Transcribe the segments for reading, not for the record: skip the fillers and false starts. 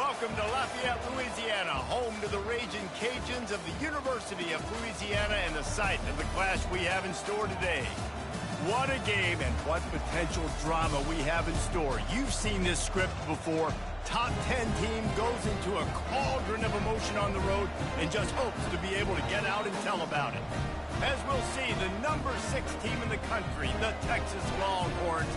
Welcome to Lafayette, Louisiana, home to the Raging Cajuns of the University of Louisiana and the site of the clash we have in store today. What a game and what potential drama we have in store. You've seen this script before. Top 10 team goes into a cauldron of emotion on the road and just hopes to be able to get out and tell about it. As we'll see, the number 6 team in the country, the Texas Longhorns,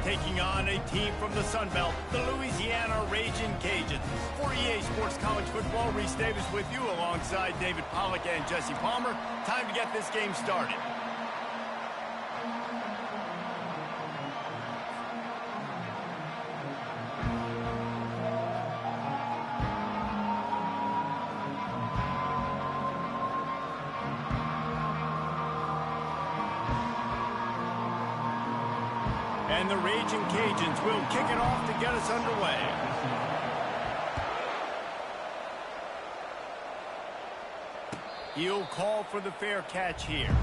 taking on a team from the Sun Belt, the Louisiana Raging Cajuns. For EA Sports College Football, Reese Davis with you alongside David Pollack and Jesse Palmer. Time to get this game started. And the Raging Cajuns will kick it off to get us underway. He'll call for the fair catch here.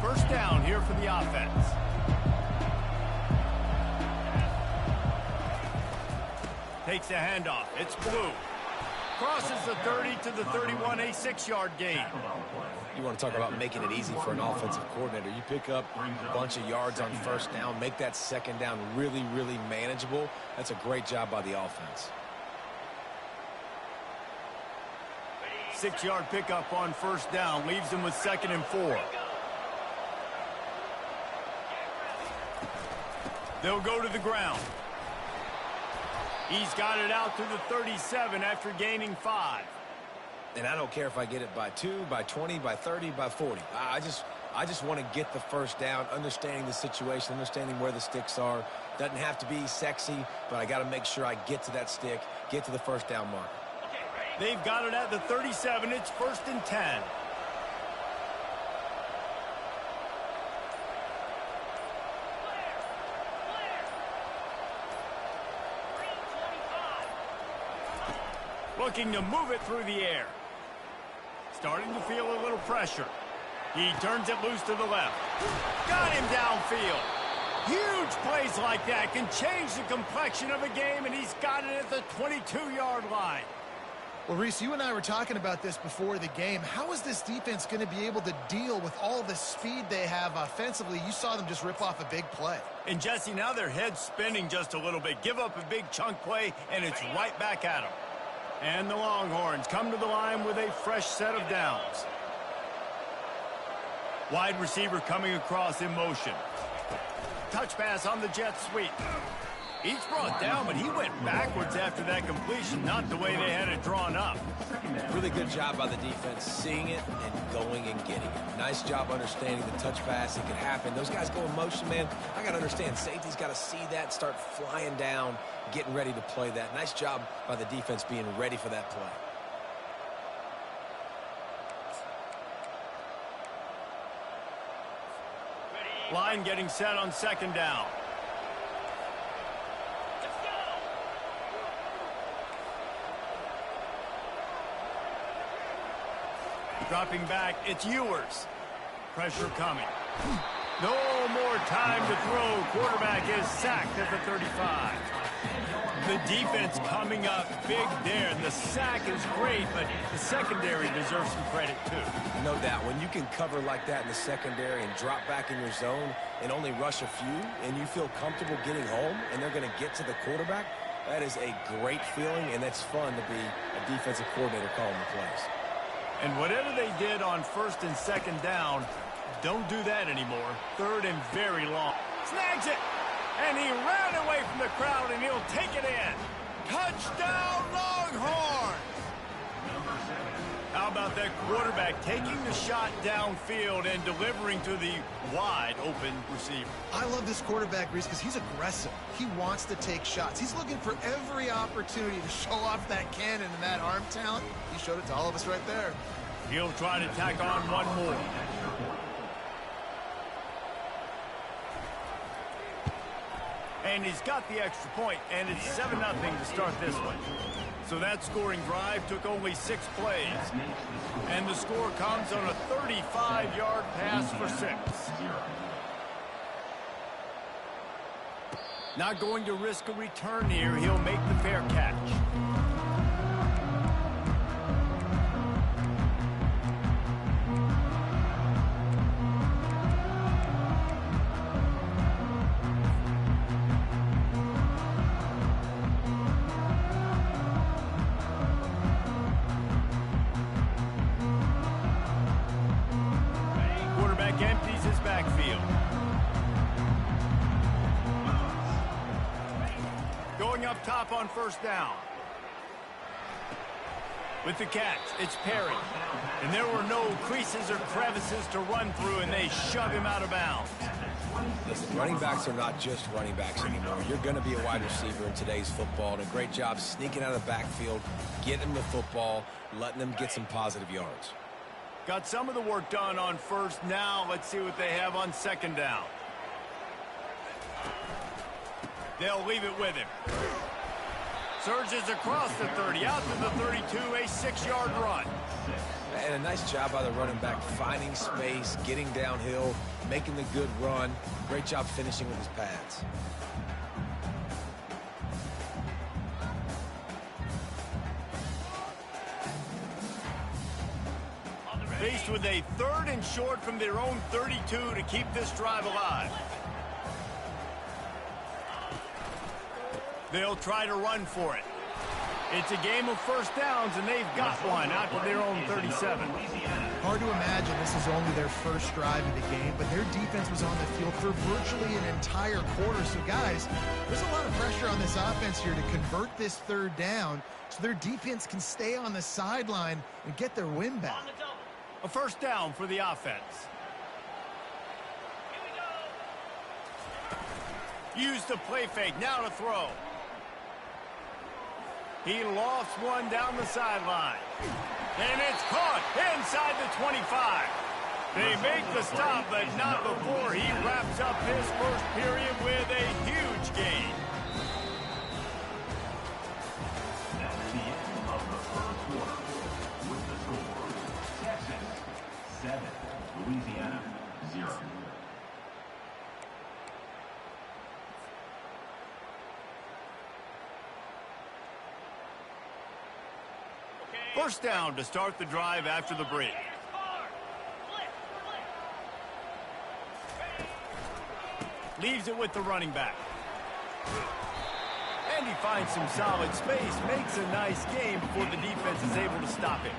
First down here for the offense. Takes a handoff. It's Blue. Crosses the 30 to the 31, a 6-yard gain. You want to talk about making it easy for an offensive coordinator. You pick up a bunch of yards on first down, make that second down really, really manageable. That's a great job by the offense. 6-yard pickup on first down. Leaves them with 2nd and 4. They'll go to the ground. He's got it out to the 37 after gaining 5. And I don't care if I get it by 2, by 20, by 30, by 40. I just want to get the first down, understanding the situation, understanding where the sticks are. Doesn't have to be sexy, but I got to make sure I get to that stick, get to the first down marker. They've got it at the 37. It's 1st and 10. Looking to move it through the air. Starting to feel a little pressure. He turns it loose to the left. Got him downfield. Huge plays like that can change the complexion of a game, and he's got it at the 22-yard line. Well, Reese, you and I were talking about this before the game. How is this defense going to be able to deal with all the speed they have offensively? You saw them just rip off a big play. And, Jesse, now their head's spinning just a little bit. Give up a big chunk play, and it's right back at them. And the Longhorns come to the line with a fresh set of downs. Wide receiver coming across in motion. Touch pass on the jet sweep. He's brought down, but he went backwards after that completion, not the way they had it drawn up. Really good job by the defense, seeing it and going and getting it. Nice job understanding the touch pass. It could happen. Those guys go in motion, man. I got to understand, safety's got to see that, start flying down, getting ready to play that. Nice job by the defense being ready for that play. Line getting set on 2nd down. Dropping back, it's Ewers. Pressure coming. No more time to throw. Quarterback is sacked at the 35. The defense coming up big there. The sack is great, but the secondary deserves some credit too. No doubt. When you can cover like that in the secondary and drop back in your zone and only rush a few, and you feel comfortable getting home, and they're going to get to the quarterback, that is a great feeling, and it's fun to be a defensive coordinator calling the plays. And whatever they did on 1st and 2nd down, don't do that anymore. 3rd and very long. Snags it! And he ran away from the crowd, and he'll take it in. Touchdown, Longhorns! How about that quarterback taking the shot downfield and delivering to the wide-open receiver? I love this quarterback, Reese, because he's aggressive. He wants to take shots. He's looking for every opportunity to show off that cannon and that arm talent. He showed it to all of us right there. He'll try to tack on one more. And he's got the extra point, and it's 7-0 to start this one. So that scoring drive took only 6 plays. And the score comes on a 35-yard pass for 6. Not going to risk a return here. He'll make the fair catch. Quarterback empties his backfield. Going up top on first down. With the catch, it's Perry. And there were no creases or crevices to run through, and they shove him out of bounds. Listen, running backs are not just running backs anymore. You're going to be a wide receiver in today's football, and a great job sneaking out of the backfield, getting them the football, letting them get some positive yards. Got some of the work done on first. Now let's see what they have on second down. They'll leave it with him. Surges across the 30, out to the 32, a 6-yard run. And a nice job by the running back, finding space, getting downhill, making the good run. Great job finishing with his pads. Faced with a 3rd and short from their own 32 to keep this drive alive. They'll try to run for it. It's a game of first downs, and they've got one out to their own 37. Hard to imagine this is only their first drive of the game, but their defense was on the field for virtually an entire quarter. So, guys, there's a lot of pressure on this offense here to convert this 3rd down so their defense can stay on the sideline and get their win back. A first down for the offense. Use the play fake, now to throw. He lofts one down the sideline. And it's caught inside the 25. They make the stop, but not before he wraps up his first period with a huge gain. That's the end of the first quarter. With the score, Texas 7, Louisiana 0. First down to start the drive after the break. Leaves it with the running back. And he finds some solid space, makes a nice game before the defense is able to stop him.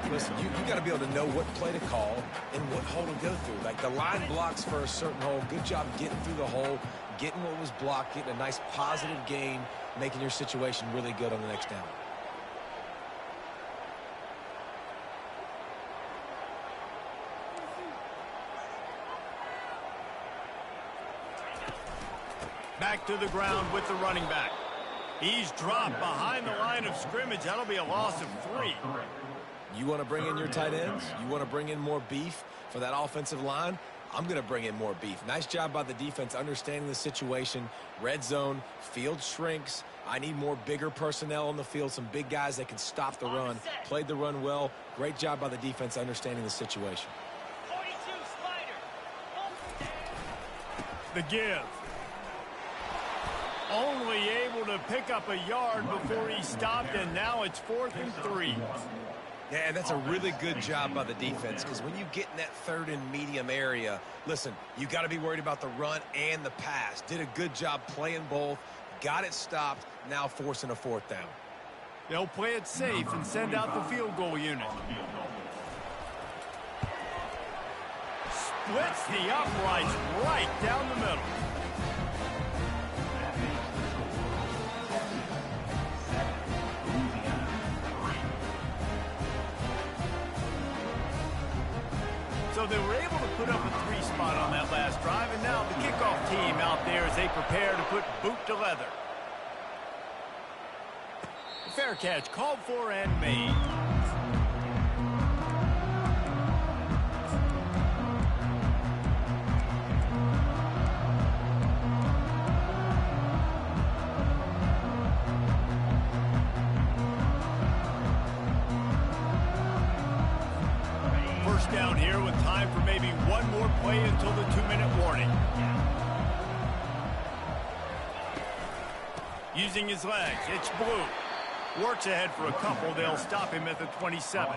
Listen, you got to be able to know what play to call and what hole to go through. Like the line blocks for a certain hole. Good job getting through the hole, getting what was blocked, getting a nice positive gain, making your situation really good on the next down. Back to the ground with the running back. He's dropped behind the line of scrimmage. That'll be a loss of 3. You want to bring in your tight ends? You want to bring in more beef for that offensive line? I'm going to bring in more beef. Nice job by the defense understanding the situation. Red zone, field shrinks. I need more bigger personnel on the field, some big guys that can stop the run. Played the run well. Great job by the defense understanding the situation. 42 slider. The give. Only able to pick up a yard before he stopped, and now it's 4th and 3. Yeah, that's a really good job by the defense because when you get in that 3rd and medium area, listen, you got to be worried about the run and the pass. Did a good job playing both, got it stopped, now forcing a 4th down. They'll play it safe and send out the field goal unit. Splits the uprights right down the middle. So they were able to put up a 3 spot on that last drive, and now the kickoff team out there as they prepare to put boot to leather. The fair catch called for and made. time for maybe one more play until the 2-minute warning. Using his legs, it's Blue. Works ahead for a couple. They'll stop him at the 27.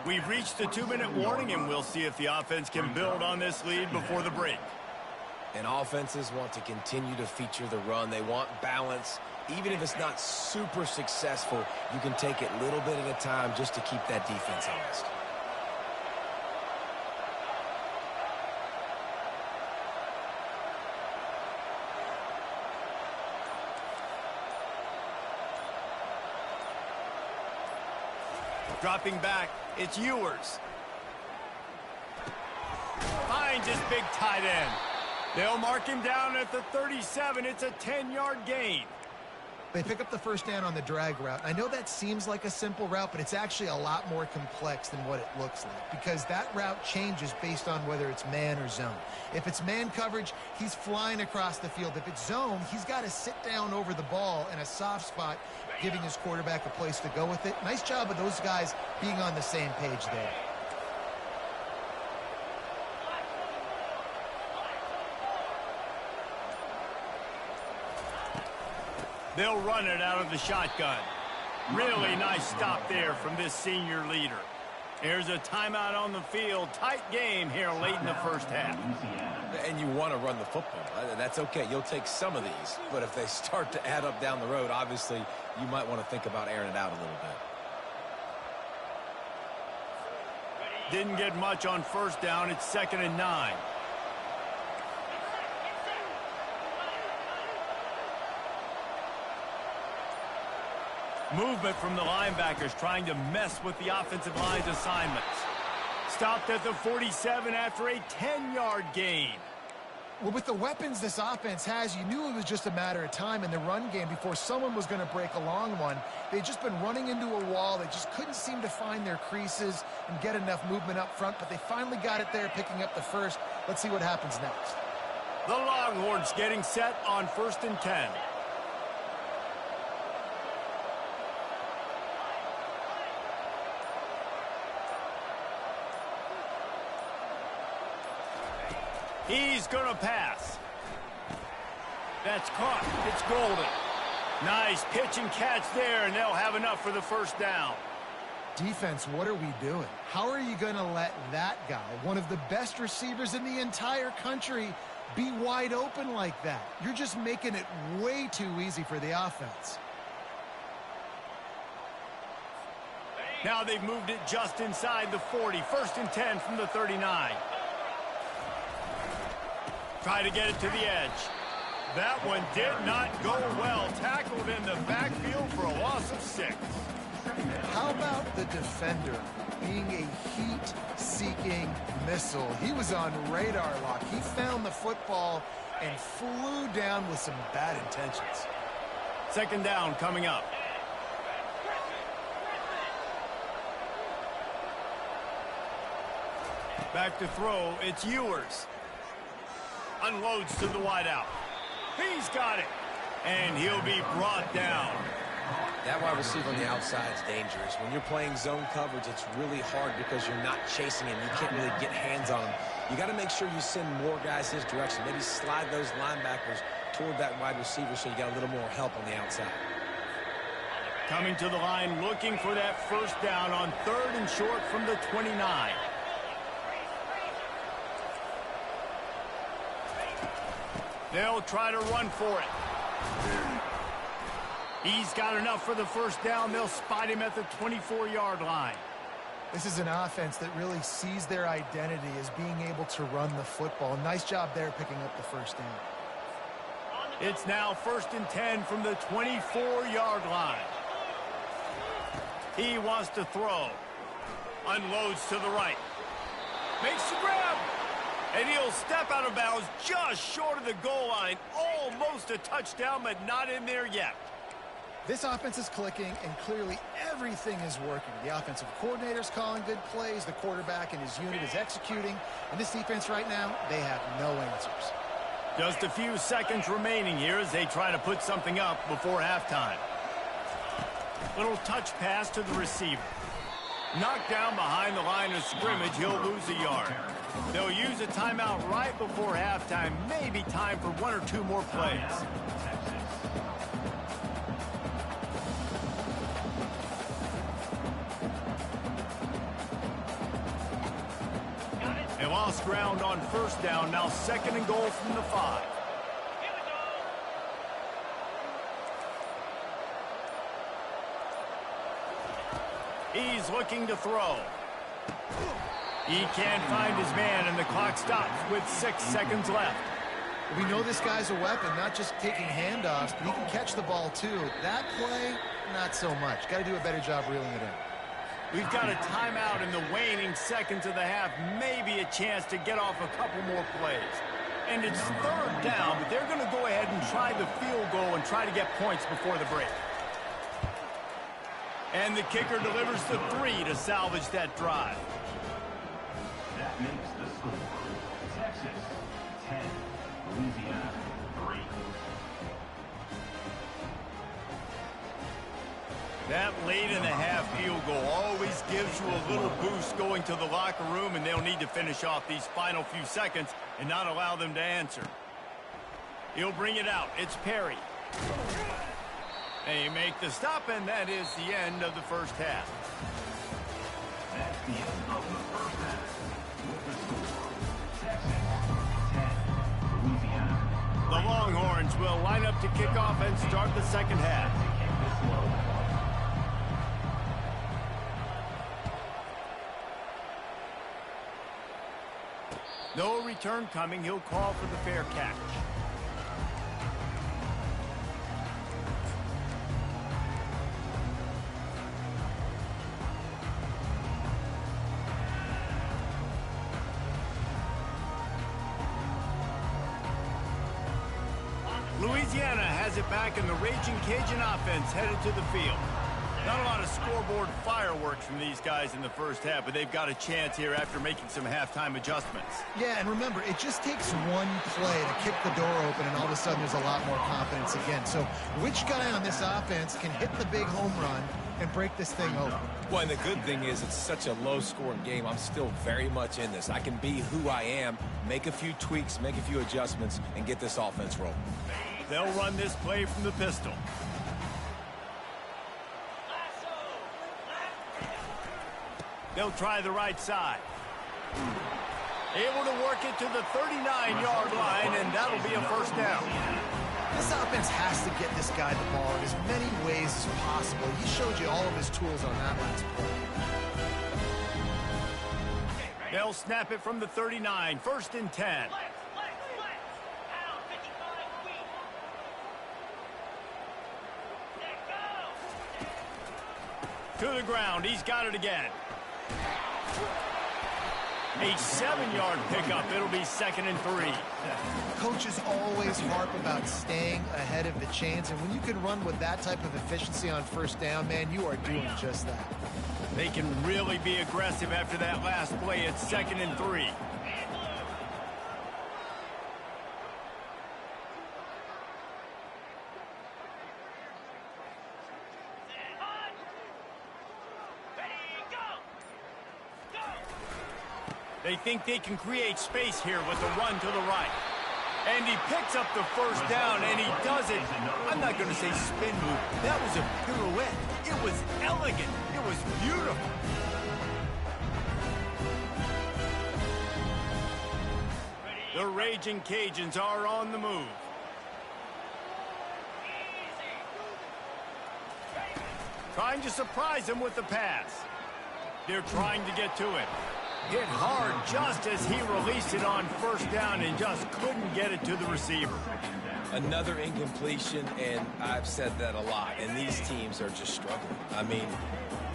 We've reached the 2-minute warning, and we'll see if the offense can build on this lead before the break. And offenses want to continue to feature the run. They want balance. Even if it's not super successful, you can take it little bit at a time just to keep that defense honest. Dropping back, it's Ewers. Finds his big tight end. They'll mark him down at the 37. It's a 10-yard gain. They pick up the first down on the drag route. I know that seems like a simple route, but it's actually a lot more complex than what it looks like because that route changes based on whether it's man or zone. If it's man coverage, he's flying across the field. If it's zone, he's got to sit down over the ball in a soft spot, giving his quarterback a place to go with it. Nice job of those guys being on the same page there. They'll run it out of the shotgun. Really nice stop there from this senior leader. Here's a timeout on the field. Tight game here late in the first half. And you want to run the football. That's okay. You'll take some of these. But if they start to add up down the road, obviously, you might want to think about airing it out a little bit. Didn't get much on first down. It's 2nd and 9. Movement from the linebackers trying to mess with the offensive line's assignments. Stopped at the 47 after a 10-yard gain. Well, with the weapons this offense has, you knew it was just a matter of time in the run game before someone was going to break a long one. They'd just been running into a wall. They just couldn't seem to find their creases and get enough movement up front, but they finally got it there, picking up the first. Let's see what happens next. The Longhorns getting set on 1st and 10. He's going to pass. That's caught. It's Golden. Nice pitch and catch there, and they'll have enough for the first down. Defense, what are we doing? How are you going to let that guy, one of the best receivers in the entire country, be wide open like that? You're just making it way too easy for the offense. Now they've moved it just inside the 40. 1st and 10 from the 39. Try to get it to the edge. That one did not go well. Tackled in the backfield for a loss of 6. How about the defender being a heat-seeking missile? He was on radar lock. He found the football and flew down with some bad intentions. 2nd down coming up. Back to throw. It's Ewers. Unloads to the wideout. He's got it. And he'll be brought down. That wide receiver on the outside is dangerous. When you're playing zone coverage, it's really hard because you're not chasing him. You can't really get hands on him. You got to make sure you send more guys his direction. Maybe slide those linebackers toward that wide receiver so you got a little more help on the outside. Coming to the line, looking for that first down on 3rd and short from the 29. They'll try to run for it. He's got enough for the first down. They'll spot him at the 24-yard line. This is an offense that really sees their identity as being able to run the football. Nice job there picking up the first down. It's now 1st and 10 from the 24-yard line. He wants to throw. Unloads to the right. Makes the grab. And he'll step out of bounds just short of the goal line. Almost a touchdown, but not in there yet. This offense is clicking, and clearly everything is working. The offensive coordinator's calling good plays. The quarterback and his unit is executing. And this defense right now, they have no answers. Just a few seconds remaining here as they try to put something up before halftime. Little touch pass to the receiver. Knocked down behind the line of scrimmage. He'll lose a yard. They'll use a timeout right before halftime. Maybe time for one or two more plays. They lost ground on first down. Now 2nd and goal from the 5. He's looking to throw. He can't find his man, and the clock stops with 6 seconds left. We know this guy's a weapon, not just taking handoffs, but he can catch the ball too. That play, not so much. Got to do a better job reeling it in. We've got a timeout in the waning seconds of the half. Maybe a chance to get off a couple more plays. And it's 3rd down, but they're going to go ahead and try the field goal and try to get points before the break. And the kicker delivers the 3 to salvage that drive. That makes the score Texas 10, Louisiana 3. That late in the half field goal always gives you a little boost going to the locker room, and they'll need to finish off these final few seconds and not allow them to answer. He'll bring it out. It's Perry. They make the stop, and that is the end of the first half. That's the end of the first half. With the score, Texas 10, Louisiana. The Longhorns will line up to kick off and start the second half. No return coming. He'll call for the fair catch. Louisiana has it back, and the Raging Cajun offense headed to the field. Not a lot of scoreboard fireworks from these guys in the first half, but they've got a chance here after making some halftime adjustments. Yeah, and remember, it just takes one play to kick the door open, and all of a sudden there's a lot more confidence again. So which guy on this offense can hit the big home run and break this thing open? Well, and the good thing is it's such a low-scoring game. I'm still very much in this. I can be who I am, make a few tweaks, make a few adjustments, and get this offense rolling. They'll run this play from the pistol. They'll try the right side. Able to work it to the 39-yard line, and that'll be a first down. This offense has to get this guy the ball in as many ways as possible. He showed you all of his tools on that last play. They'll snap it from the 39, 1st and 10. To the ground, he's got it again. A 7-yard pickup. It'll be 2nd and 3. Coaches always harp about staying ahead of the chains, and when you can run with that type of efficiency on first down, man, you are doing just that. They can really be aggressive after that last play. It's 2nd and 3. They think they can create space here with the run to the right. And he picks up the first down, and he does it. I'm not going to say spin move. That was a pirouette. It was elegant. It was beautiful. The Raging Cajuns are on the move. Trying to surprise him with the pass. They're trying to get to it. Hit hard just as he released it on first down and just couldn't get it to the receiver. Another incompletion, and I've said that a lot, and these teams are just struggling. I mean,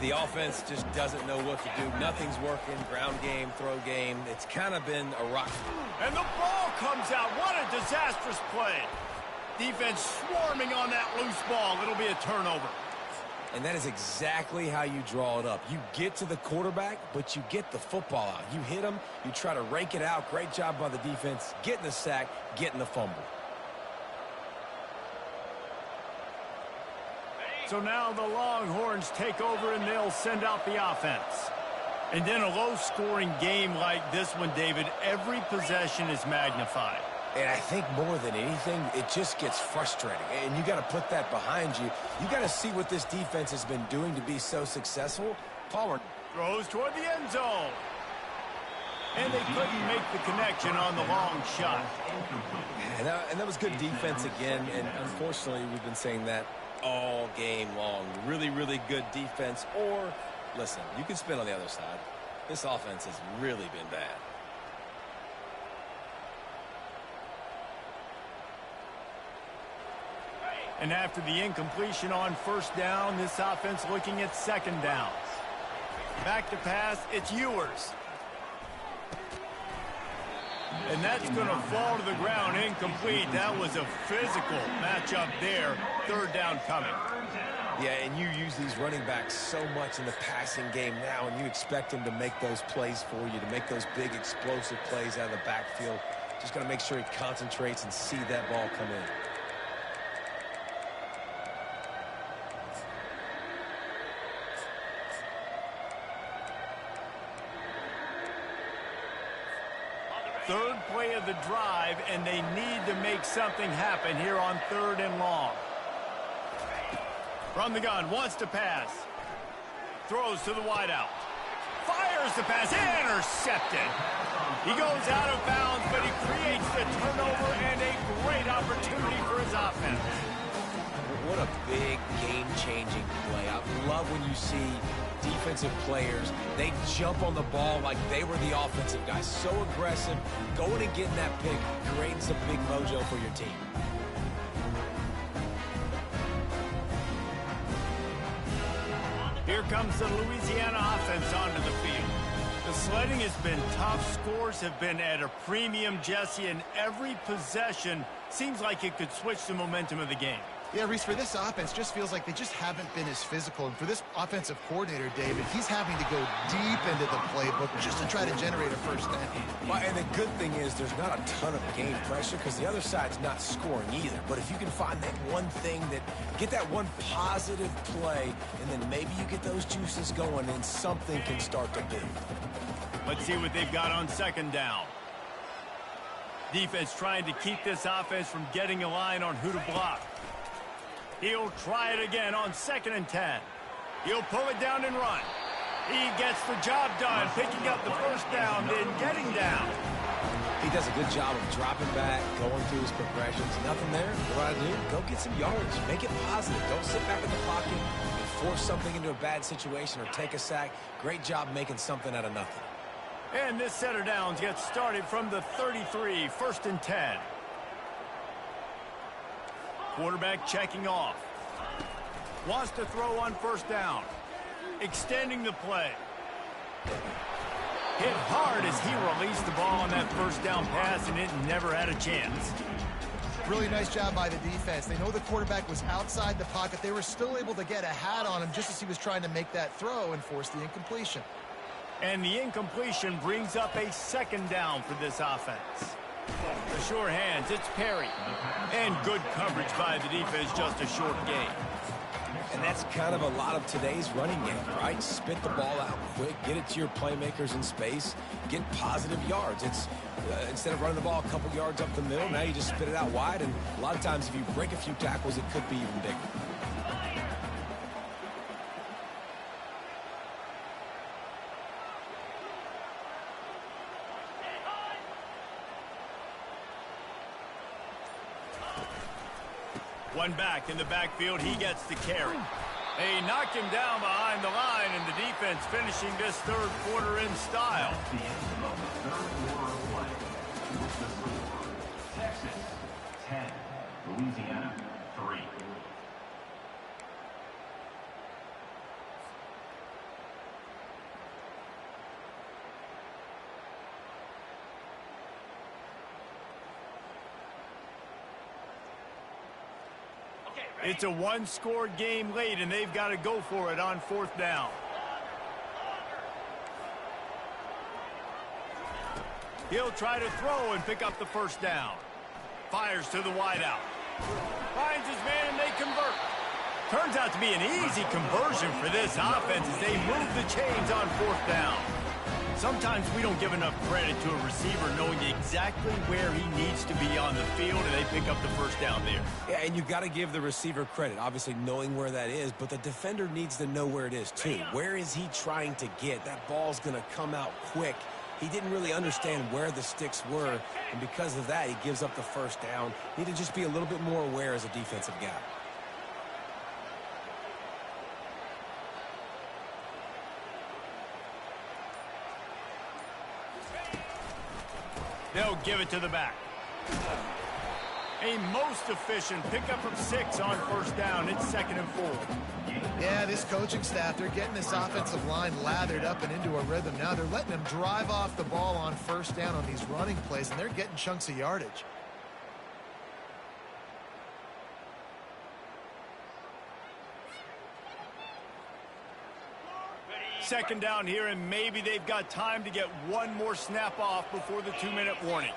the offense just doesn't know what to do. Nothing's working. Ground game, throw game. It's kind of been a rock. And the ball comes out. What a disastrous play. Defense swarming on that loose ball. It'll be a turnover. And that is exactly how you draw it up. You get to the quarterback, but you get the football out. You hit him, you try to rake it out. Great job by the defense. Getting the sack, getting the fumble. So now the Longhorns take over, and they'll send out the offense. And in a low-scoring game like this one, David, every possession is magnified. And I think more than anything, it just gets frustrating. And you got to put that behind you. You got to see what this defense has been doing to be so successful. Palmer throws toward the end zone. And they couldn't make the connection on the long shot. And that was good defense again. And unfortunately, we've been saying that all game long. Really, really good defense. Or, listen, you can spin on the other side. This offense has really been bad. And after the incompletion on first down, this offense looking at second downs. Back to pass, it's Ewers. And that's going to fall to the ground incomplete. That was a physical matchup there. Third down coming. Yeah, and you use these running backs so much in the passing game now, and you expect them to make those plays for you, to make those big explosive plays out of the backfield. Just got to make sure he concentrates and see that ball come in. Third play of the drive, and they need to make something happen here on third and long. From the gun, wants to pass. Throws to the wideout. Fires the pass, intercepted. He goes out of bounds, but he creates the turnover and a great opportunity for his offense. What a big game-changing play. I love when you see defensive players, they jump on the ball like they were the offensive guys. So aggressive, going and getting that pick, creating some big mojo for your team. Here comes the Louisiana offense onto the field. The sledding has been tough. Scores have been at a premium, Jesse, and every possession seems like it could switch the momentum of the game. Yeah, Reese, for this offense, just feels like they just haven't been as physical. And for this offensive coordinator, David, he's having to go deep into the playbook just to try to generate a first down. Well, and the good thing is there's not a ton of game pressure because the other side's not scoring either. But if you can find that one thing, that get that one positive play, and then maybe you get those juices going and something can start to build. Let's see what they've got on second down. Defense trying to keep this offense from getting a line on who to block. He'll try it again on 2nd and 10. He'll pull it down and run. He gets the job done, picking up the first down, then getting down. He does a good job of dropping back, going through his progressions. Nothing there. What do I do? Go get some yards. Make it positive. Don't sit back in the pocket and force something into a bad situation or take a sack. Great job making something out of nothing. And this set of downs gets started from the 33, 1st and 10. Quarterback checking off. Wants to throw on first down. Extending the play. Hit hard as he released the ball on that first down pass, and it never had a chance. Really nice job by the defense. They know the quarterback was outside the pocket. They were still able to get a hat on him just as he was trying to make that throw and force the incompletion. And the incompletion brings up a 2nd down for this offense. The sure hands, it's Perry. And good coverage by the defense, just a short gain. And that's kind of a lot of today's running game, right? Spit the ball out quick, get it to your playmakers in space, get positive yards. It's instead of running the ball a couple yards up the middle, now you just spit it out wide. And a lot of times if you break a few tackles, it could be even bigger. One back in the backfield, he gets the carry. They knocked him down behind the line, and the defense finishing this third quarter in style. The end of the third quarter of play. With the score, Texas 10, Louisiana 3. It's a one-score game late, and they've got to go for it on 4th down. He'll try to throw and pick up the first down. Fires to the wideout. Finds his man, and they convert. Turns out to be an easy conversion for this offense as they move the chains on 4th down. Sometimes we don't give enough credit to a receiver knowing exactly where he needs to be on the field, and they pick up the 1st down there. Yeah, and you got to give the receiver credit, obviously knowing where that is, but the defender needs to know where it is too. Where is he trying to get? That ball's going to come out quick. He didn't really understand where the sticks were, and because of that, he gives up the 1st down. Need to just be a little bit more aware as a defensive guy. They'll give it to the back. A most efficient pickup of 6 on 1st down. It's 2nd and 4. Yeah, this coaching staff, they're getting this offensive line lathered up and into a rhythm. Now they're letting them drive off the ball on 1st down on these running plays, and they're getting chunks of yardage. Second down here, and maybe they've got time to get one more snap off before the 2-minute warning.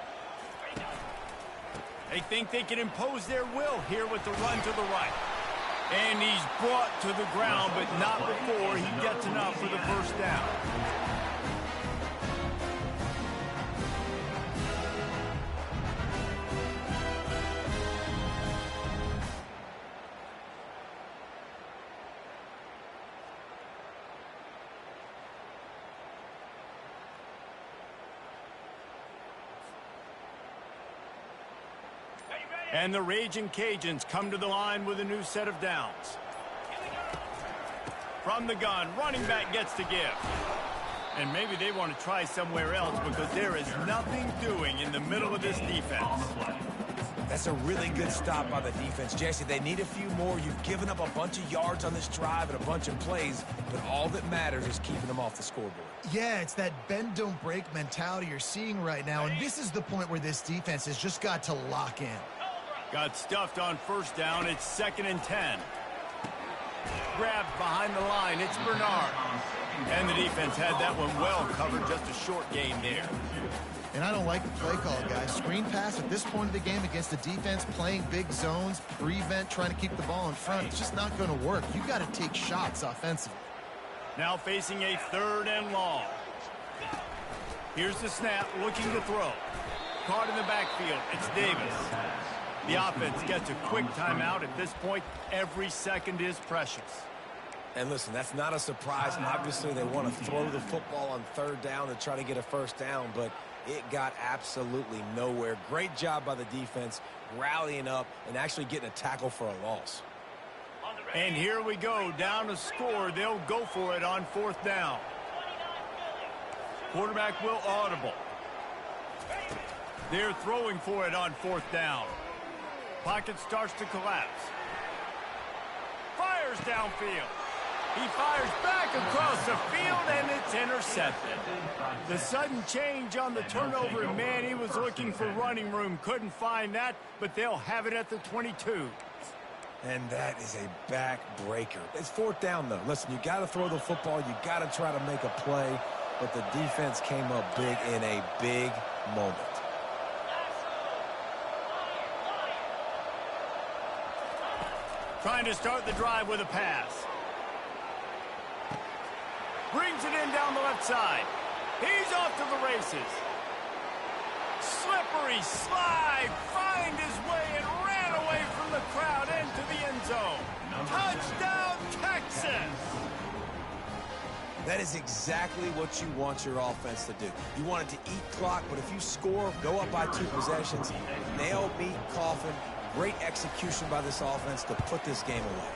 They think they can impose their will here with the run to the right. And he's brought to the ground, but not before he gets enough for the 1st down. And the Raging Cajuns come to the line with a new set of downs. From the gun, running back gets to give. And maybe they want to try somewhere else because there is nothing doing in the middle of this defense. That's a really good stop by the defense. Jesse, they need a few more. You've given up a bunch of yards on this drive and a bunch of plays, but all that matters is keeping them off the scoreboard. Yeah, it's that bend, don't break mentality you're seeing right now, and this is the point where this defense has just got to lock in. Got stuffed on 1st down. It's 2nd and 10. Grabbed behind the line. It's Bernard. And the defense had that one well covered. Just a short gain there. And I don't like the play call, guys. Screen pass at this point of the game against the defense, playing big zones, prevent, trying to keep the ball in front. It's just not going to work. You got to take shots offensively. Now facing a 3rd and long. Here's the snap, looking to throw. Caught in the backfield. It's Davis. The offense gets a quick timeout. At this point, every second is precious. And listen, that's not a surprise. Obviously, they want to throw the football on 3rd down to try to get a 1st down, but it got absolutely nowhere. Great job by the defense, rallying up and actually getting a tackle for a loss. And here we go, down to score. They'll go for it on 4th down. Quarterback will audible. They're throwing for it on 4th down. Pocket starts to collapse. Fires downfield. He fires back across the field, and it's intercepted. The sudden change on the turnover, and man, he was looking for running room. Couldn't find that, but they'll have it at the 22. And that is a back-breaker. It's 4th down, though. Listen, you got to throw the football. You got to try to make a play, but the defense came up big in a big moment. Trying to start the drive with a pass. Brings it in down the left side. He's off to the races. Slippery slide. Find his way and ran away from the crowd into the end zone. Touchdown, Texas. That is exactly what you want your offense to do. You want it to eat clock, but if you score, go up by 2 possessions, nail, meet, coffin. Great execution by this offense to put this game away.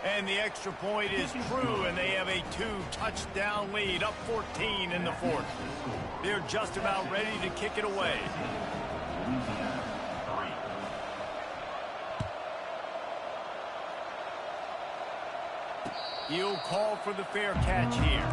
And the extra point is true, and they have a 2-touchdown lead, up 14 in the 4th. They're just about ready to kick it away. He'll call for the fair catch here.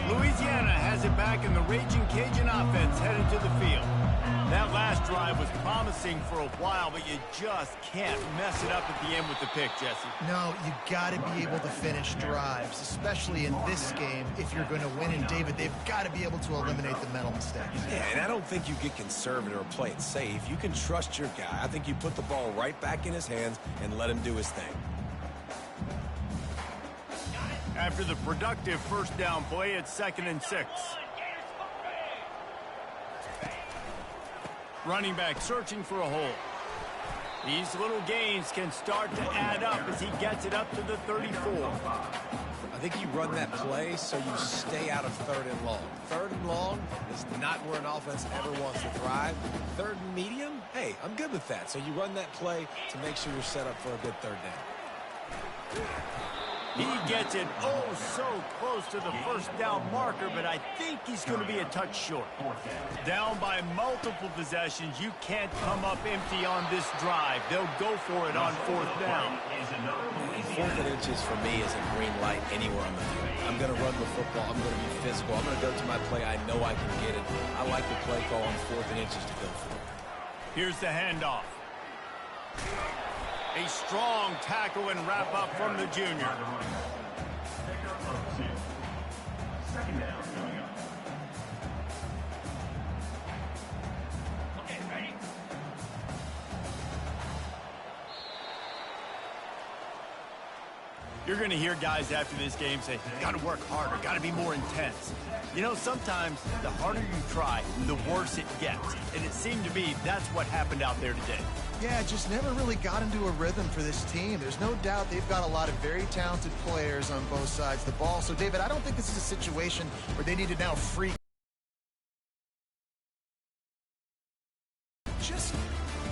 Louisiana has it back, and the Raging Cajun offense headed to the field. That last drive was promising for a while, but you just can't mess it up at the end with the pick, Jesse. No, you got to be able to finish drives, especially in this game if you're going to win. And, David, they've got to be able to eliminate the mental mistakes. Yeah, and I don't think you get conservative or play it safe. You can trust your guy. I think you put the ball right back in his hands and let him do his thing. After the productive first down play, it's 2nd and 6. Running back searching for a hole. These little gains can start to add up as he gets it up to the 34. I think you run that play so you stay out of 3rd and long. 3rd and long is not where an offense ever wants to thrive. 3rd and medium, hey, I'm good with that. So you run that play to make sure you're set up for a good 3rd down. He gets it oh so close to the first down marker, but I think he's going to be a touch short. Down by multiple possessions, you can't come up empty on this drive. They'll go for it on 4th down. 4th and inches for me is a green light anywhere on the field. I'm going to run the football. I'm going to be physical. I'm going to go to my play. I know I can get it. I like the play call on 4th and inches to go for it. Here's the handoff. A strong tackle and wrap up from the junior. Second down coming up. Okay, ready? You're going to hear guys after this game say, got to work harder, got to be more intense. You know, sometimes the harder you try, the worse it gets. And it seemed to be that's what happened out there today. Yeah, just never really got into a rhythm for this team. There's no doubt they've got a lot of very talented players on both sides of the ball. So, David, I don't think this is a situation where they need to now freak. Just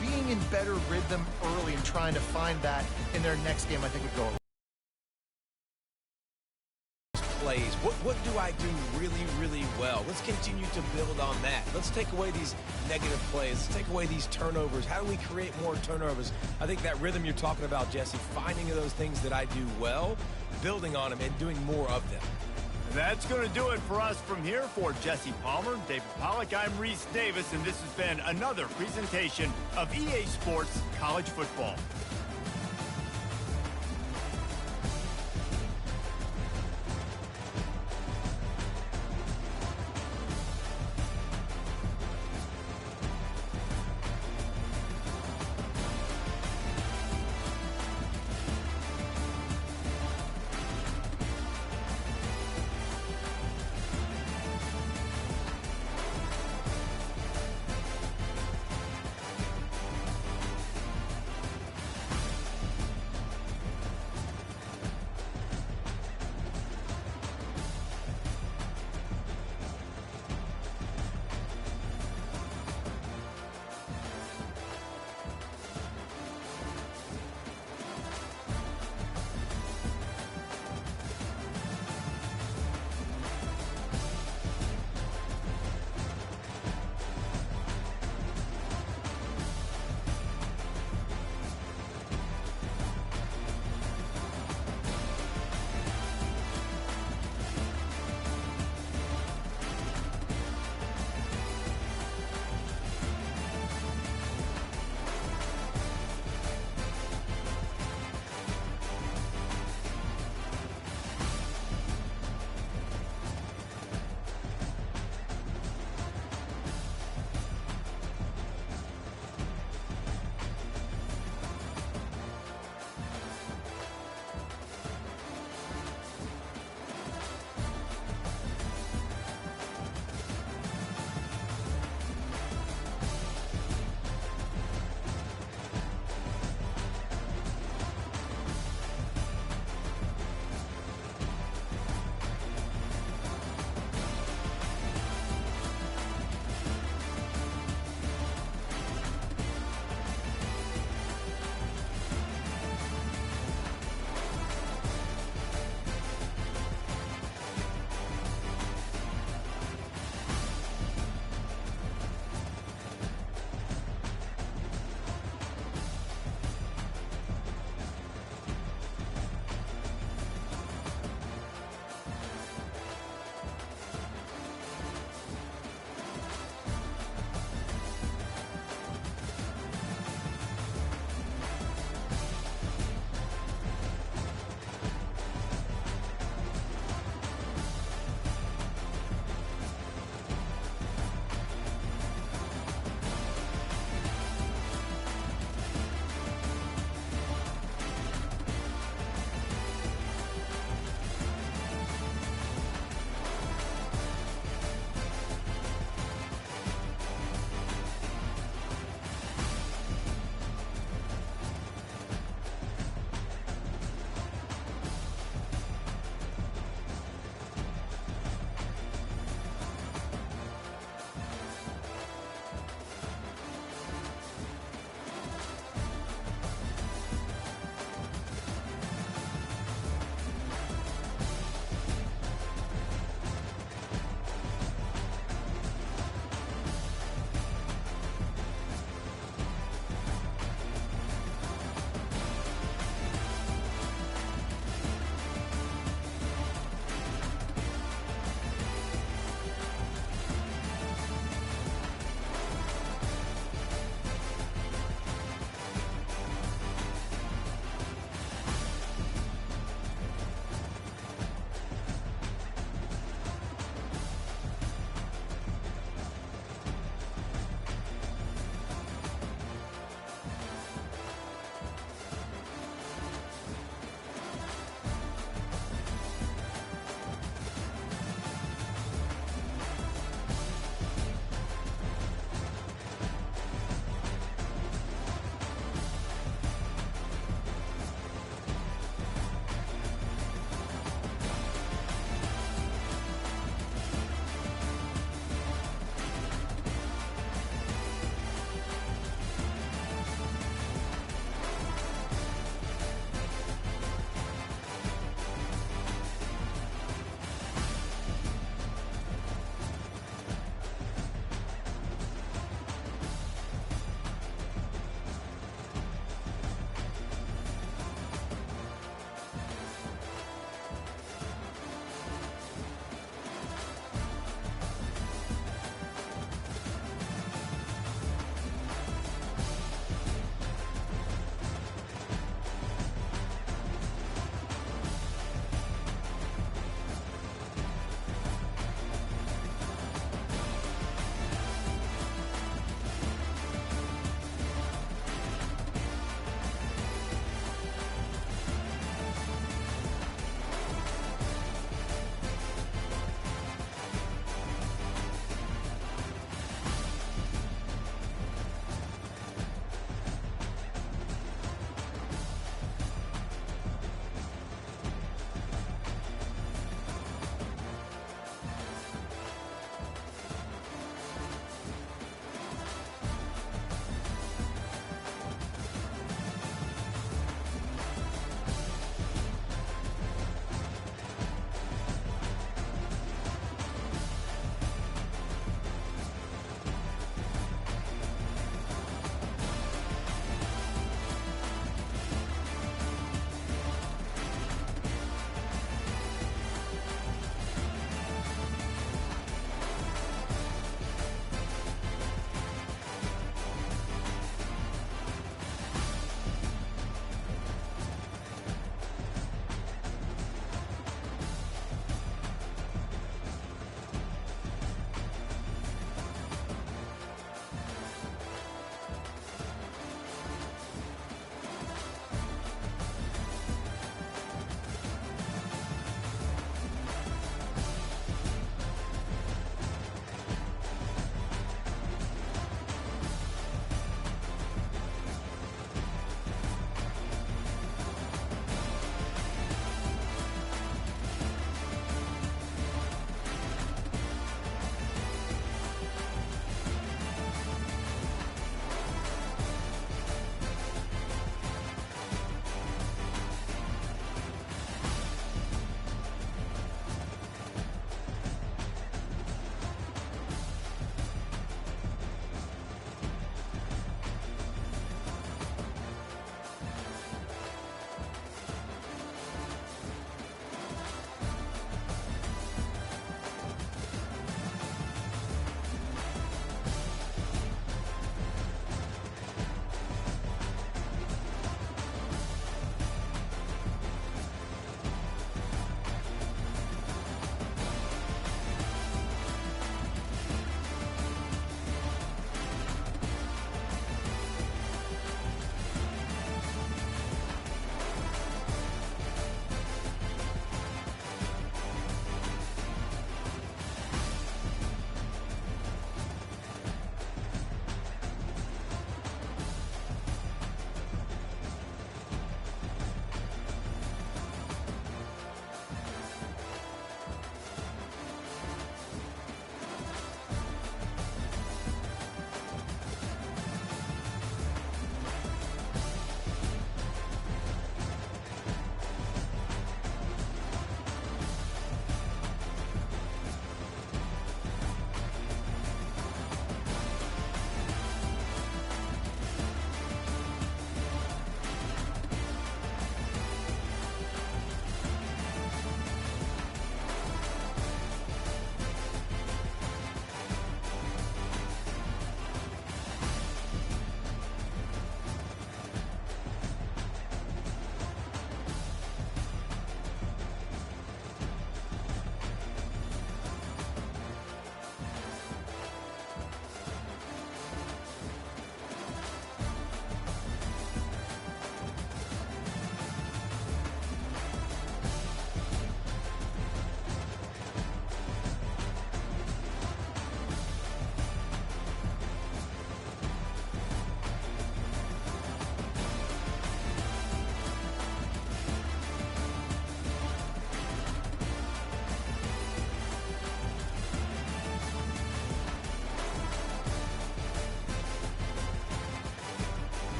being in better rhythm early and trying to find that in their next game, I think would go a long way. Plays. What do I do really, really well? Let's continue to build on that. Let's take away these negative plays. Let's take away these turnovers. How do we create more turnovers? I think that rhythm you're talking about, Jesse, finding those things that I do well, building on them, and doing more of them. That's going to do it for us from here. For Jesse Palmer, David Pollack, I'm Reese Davis, and this has been another presentation of EA Sports College Football.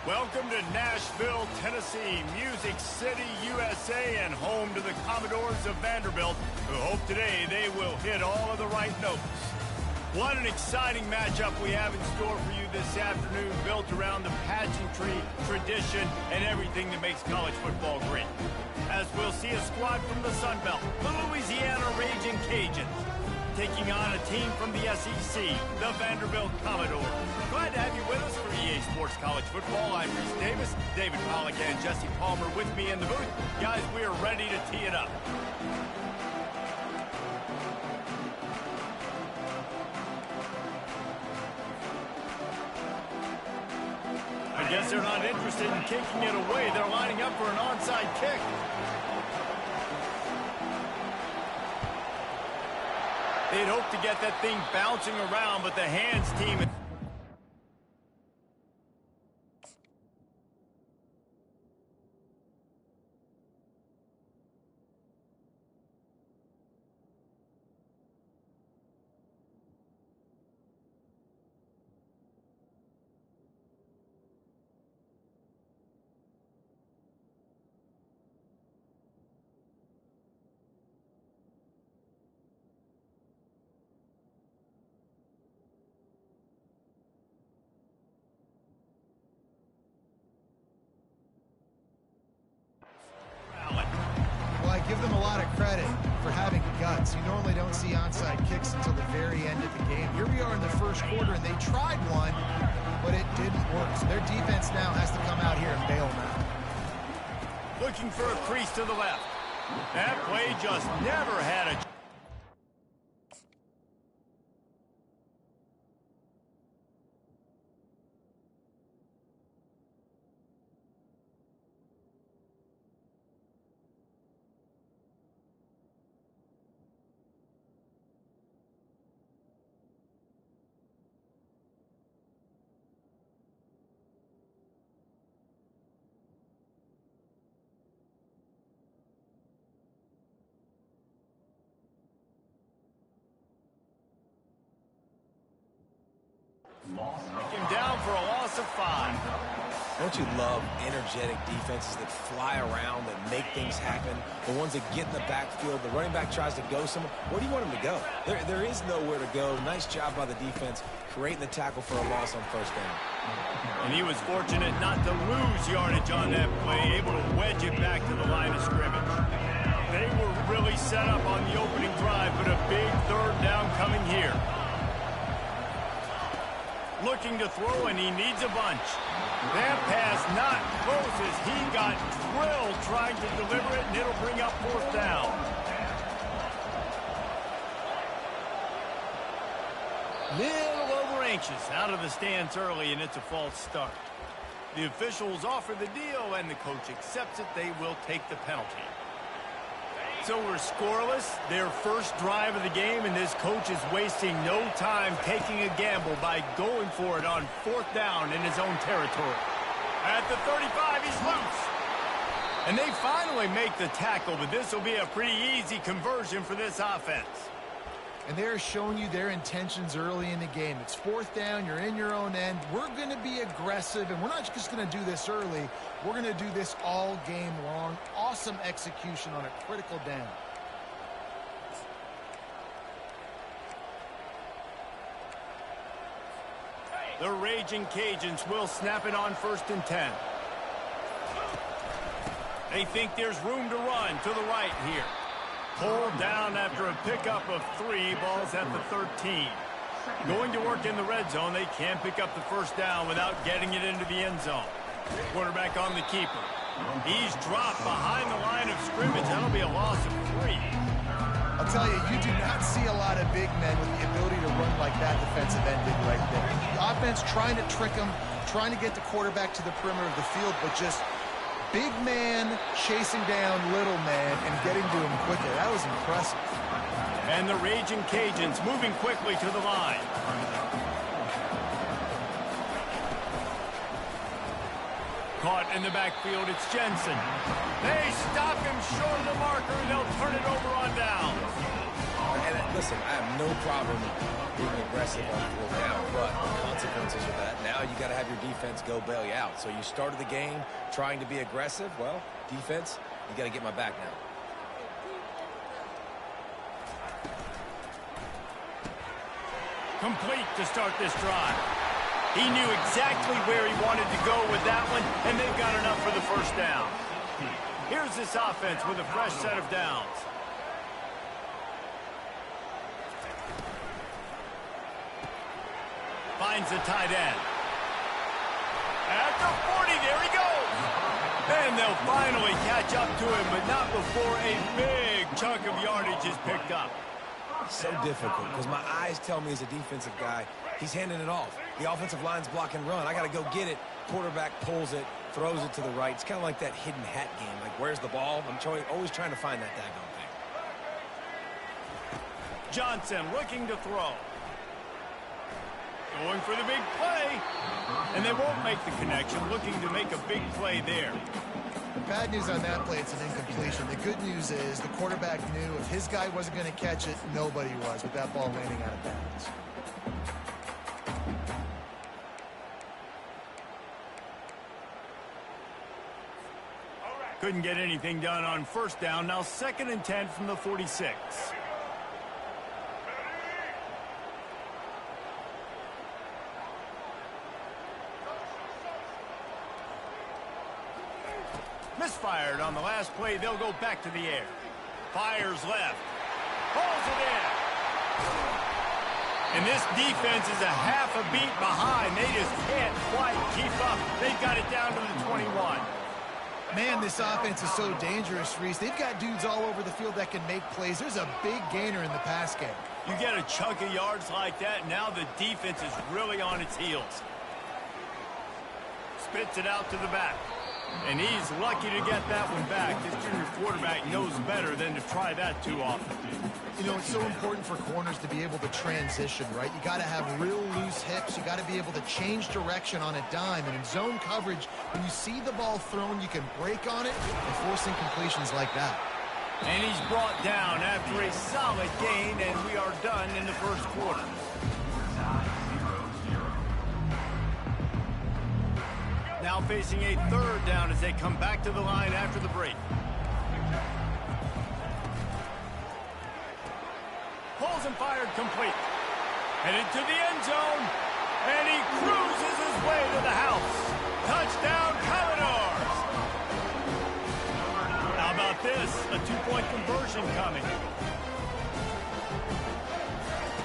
Welcome to Nashville, Tennessee, Music City, USA, and home to the Commodores of Vanderbilt, who hope today they will hit all of the right notes. What an exciting matchup we have in store for you this afternoon, built around the pageantry, tradition, and everything that makes college football great. As we'll see a squad from the Sun Belt, the Louisiana Raging Cajuns, taking on a team from the SEC, the Vanderbilt Commodores. Glad to have you with us for EA Sports College Football. I'm Reese Davis, David Pollack and Jesse Palmer with me in the booth. Guys, we are ready to tee it up. I guess they're not interested in kicking it away. They're lining up for an onside kick. They'd hope to get that thing bouncing around, but the hands team... Give them a lot of credit for having guts. You normally don't see onside kicks until the very end of the game. Here we are in the first quarter, and they tried one, but it didn't work. So their defense now has to come out here and bail them out. Looking for a crease to the left. That play just never had a... Him down for a loss of 5. Don't you love energetic defenses that fly around, that make things happen? The ones that get in the backfield, the running back tries to go somewhere. Where do you want him to go? There is nowhere to go. Nice job by the defense, creating the tackle for a loss on first down. And he was fortunate not to lose yardage on that play, able to wedge it back to the line of scrimmage. They were really set up on the opening drive, but a big third down coming here. Looking to throw, and he needs a bunch. That pass not close as he got drilled trying to deliver it, and it'll bring up fourth down. Little over anxious out of the stance early, and it's a false start. The officials offer the deal, and the coach accepts it. They will take the penalty. So we're scoreless, their first drive of the game, and this coach is wasting no time taking a gamble by going for it on fourth down in his own territory. At the 35, he's loose. And they finally make the tackle, but this will be a pretty easy conversion for this offense. And they're showing you their intentions early in the game. It's fourth down, you're in your own end. We're going to be aggressive, and we're not just going to do this early. We're going to do this all game long. Awesome execution on a critical down. The Raging Cajuns will snap it on 1st and 10. They think there's room to run to the right here. Pulled down after a pickup of 3, balls at the 13. Going to work in the red zone, they can't pick up the first down without getting it into the end zone. Quarterback on the keeper. He's dropped behind the line of scrimmage. That'll be a loss of 3. I'll tell you, you do not see a lot of big men with the ability to run like that defensive end did right there. The offense trying to trick him, trying to get the quarterback to the perimeter of the field, but just big man chasing down little man and getting to him quickly. That was impressive. And the Raging Cajuns moving quickly to the line. Caught in the backfield, it's Jensen. They stop him short of the marker, and they'll turn it over on down. And listen, I have no problem being aggressive on fourth down, but the consequences of that, now now you got to have your defense go bail you out. So you started the game trying to be aggressive. Well, defense, you got to get my back now. Complete to start this drive. He knew exactly where he wanted to go with that one, and they've got enough for the first down. Here's this offense with a fresh set of downs. Finds the tight end. At the 40, there he goes. And they'll finally catch up to him, but not before a big chunk of yardage is picked up. So difficult because my eyes tell me as a defensive guy, he's handing it off. The offensive line's block and run. I got to go get it. Quarterback pulls it, throws it to the right. It's kind of like that hidden hat game. Like, where's the ball? I'm always trying to find that daggone thing. Johnson looking to throw. Going for the big play. And they won't make the connection. Looking to make a big play there. Bad news on that play, it's an incompletion. The good news is the quarterback knew if his guy wasn't going to catch it, nobody was with that ball landing out of bounds. Couldn't get anything done on first down. Now 2nd and 10 from the 46. Misfired on the last play. They'll go back to the air. Fires left. Pulls it in. And this defense is a half a beat behind. They just can't quite keep up. They've got it down to the 21. Man, this offense is so dangerous, Reese. They've got dudes all over the field that can make plays. There's a big gainer in the pass game. You get a chunk of yards like that, now the defense is really on its heels. Spits it out to the back. And he's lucky to get that one back. This junior quarterback knows better than to try that too often. You know, it's so important for corners to be able to transition, right? You got to have real loose hips. You got to be able to change direction on a dime. And in zone coverage, when you see the ball thrown, you can break on it and force incompletions like that. And he's brought down after a solid gain, and we are done in the first quarter. Now facing a 3rd down as they come back to the line after the break. Pulls and fired complete. Headed to the end zone. And he cruises his way to the house. Touchdown, Commodores. How about this? A 2-point conversion coming.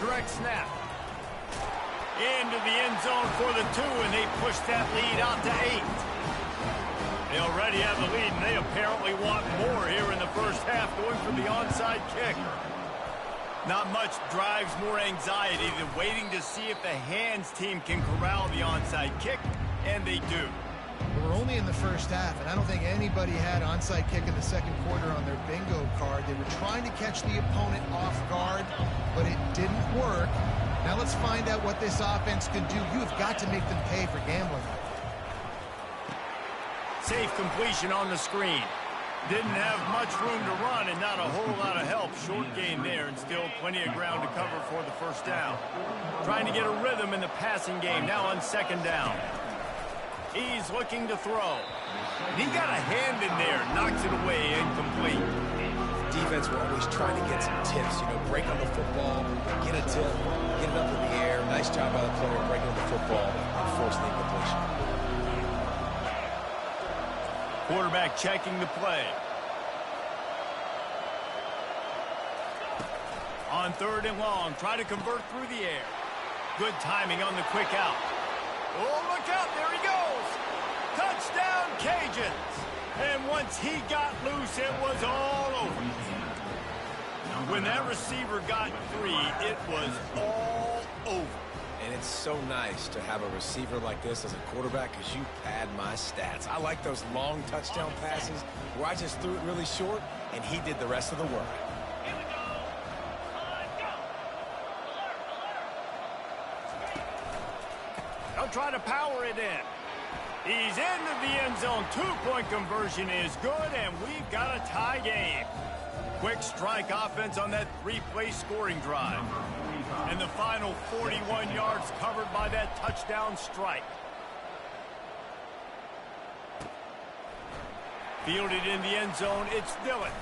Direct snap. Into the end zone for the 2, and they push that lead out to 8. They already have the lead, and they apparently want more here in the first half, going for the onside kick. Not much drives more anxiety than waiting to see if the hands team can corral the onside kick, and they do. We're only in the first half, and I don't think anybody had onside kick in the second quarter on their bingo card. They were trying to catch the opponent off guard, but it didn't work. Now let's find out what this offense can do. You have got to make them pay for gambling. Safe completion on the screen. Didn't have much room to run and not a whole lot of help. Short gain there and still plenty of ground to cover for the first down. Trying to get a rhythm in the passing game now on 2nd down. He's looking to throw. He got a hand in there, knocks it away, incomplete. Defense, we're always trying to get some tips. You know, break on the football, get a tip, get it up in the air. Nice job by the player breaking on the football and forcing the incompletion. Quarterback checking the play. On 3rd and long, try to convert through the air. Good timing on the quick out. Oh, look out, there he goes. Touchdown, Cajuns. And once he got loose, it was all over. When that receiver got free, it was all over. And it's so nice to have a receiver like this as a quarterback because you pad my stats. I like those long touchdown passes where I just threw it really short and he did the rest of the work. Here we go. Go. They'll try to power it in. He's into the end zone. 2-point conversion is good, and we've got a tie game. Quick strike offense on that 3-play scoring drive. And the final 41 yards covered by that touchdown strike. Fielded in the end zone, it's Dillon.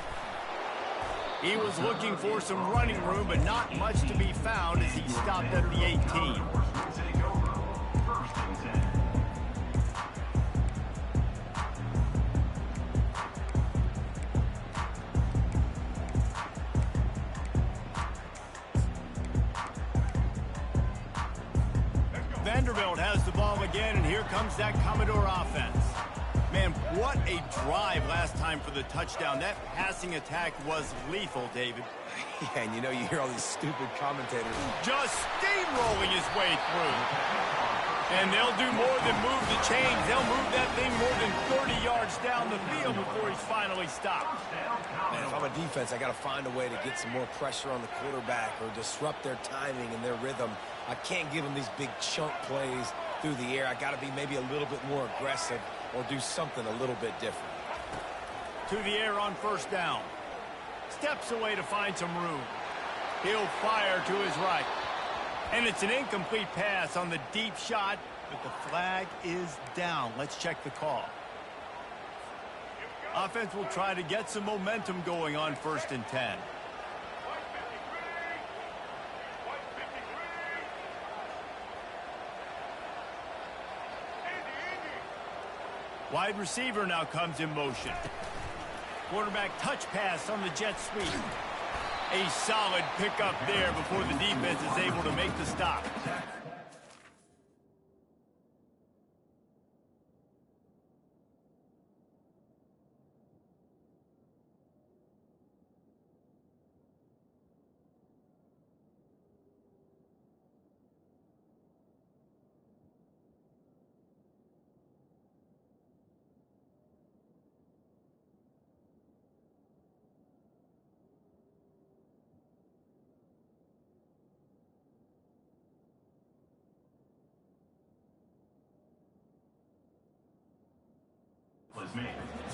He was looking for some running room, but not much to be found as he stopped at the 18. Take over. First and 10. Vanderbilt has the ball again, and here comes that Commodore offense. Man, what a drive last time for the touchdown. That passing attack was lethal, David. Yeah, and you hear all these stupid commentators. Just steamrolling his way through. And they'll do more than move the chains. They'll move that thing more than 30 yards down the field before he's finally stopped. Man, if I'm a defense, I got to find a way to get some more pressure on the quarterback or disrupt their timing and their rhythm. I can't give them these big chunk plays through the air. I got to be maybe a little bit more aggressive or do something a little bit different. To the air on first down. Steps away to find some room. He'll fire to his right. And it's an incomplete pass on the deep shot, but the flag is down. Let's check the call. Offense will try to get some momentum going on first and 10. Wide receiver now comes in motion. Quarterback touch pass on the jet sweep. A solid pickup there before the defense is able to make the stop.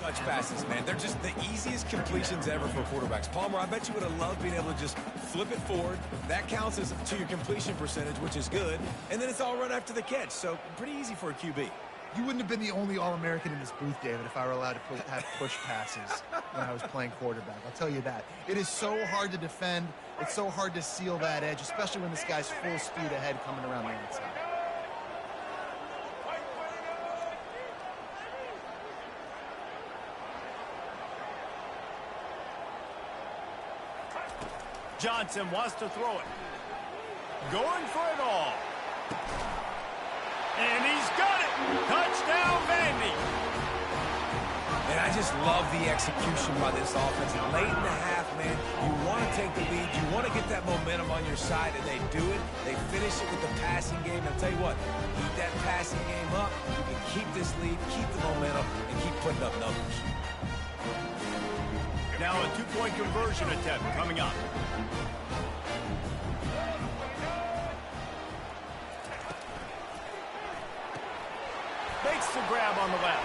Touch passes, man. They're just the easiest completions ever for quarterbacks. Palmer, I bet you would have loved being able to just flip it forward. That counts as to your completion percentage, which is good. And then it's all run after the catch. So pretty easy for a QB. You wouldn't have been the only All-American in this booth, David, if I were allowed to have push passes when I was playing quarterback. I'll tell you that. It is so hard to defend. It's so hard to seal that edge, especially when this guy's full speed ahead coming around the outside. Johnson wants to throw it. Going for it all. And he's got it. Touchdown, Vandy. And I just love the execution by this offense. Late in the half, man, you want to take the lead. You want to get that momentum on your side, and they do it. They finish it with the passing game. And I'll tell you what, keep that passing game up. You can keep this lead, keep the momentum, and keep putting up numbers. Now a two-point conversion attempt coming up. Makes the grab on the left.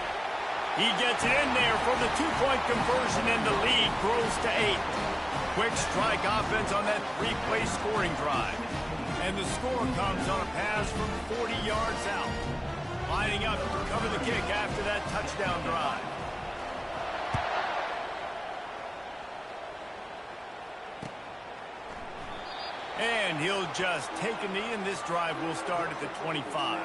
He gets it in there for the two-point conversion, and the lead grows to 8. Quick strike offense on that three-play scoring drive. And the score comes on a pass from 40 yards out. Lining up to cover the kick after that touchdown drive. And he'll just take a knee, and this drive will start at the 25.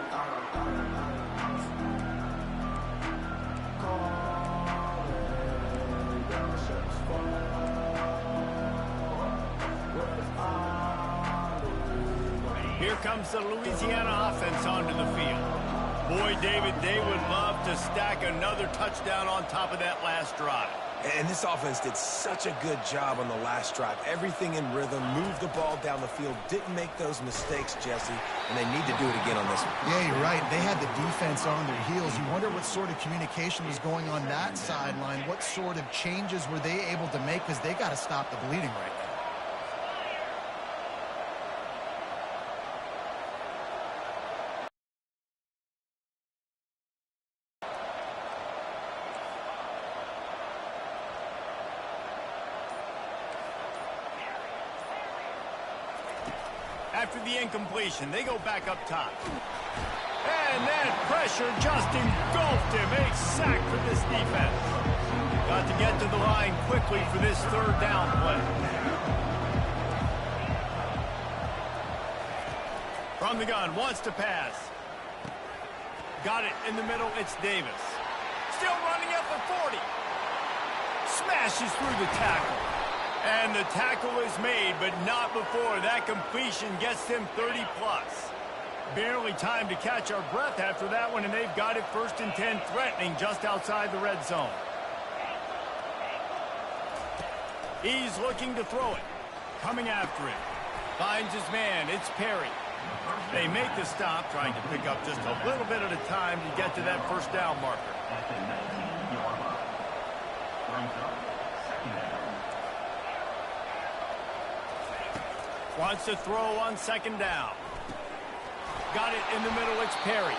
Here comes the Louisiana offense onto the field. Boy, David, they would love to stack another touchdown on top of that last drive. And this offense did such a good job on the last drive. Everything in rhythm, moved the ball down the field, didn't make those mistakes, Jesse, and they need to do it again on this one. Yeah, you're right. They had the defense on their heels. You wonder what sort of communication was going on that sideline. What sort of changes were they able to make, because they got to stop the bleeding right now. after the incompletion. They go back up top. And that pressure just engulfed him. A sack for this defense. Got to get to the line quickly for this third down play. From the gun, wants to pass. Got it in the middle, it's Davis. Still running at the 40. Smashes through the tackle. And the tackle is made, but not before that completion gets them 30+. Barely time to catch our breath after that one, and they've got it 1st and 10, threatening just outside the red zone. He's looking to throw it. Coming after it. Finds his man, it's Perry. They make the stop, trying to pick up just a little bit at a time to get to that first down marker. At the 19-yard line. Brings up 2nd down. Wants to throw on 2nd down. Got it in the middle, it's Perry.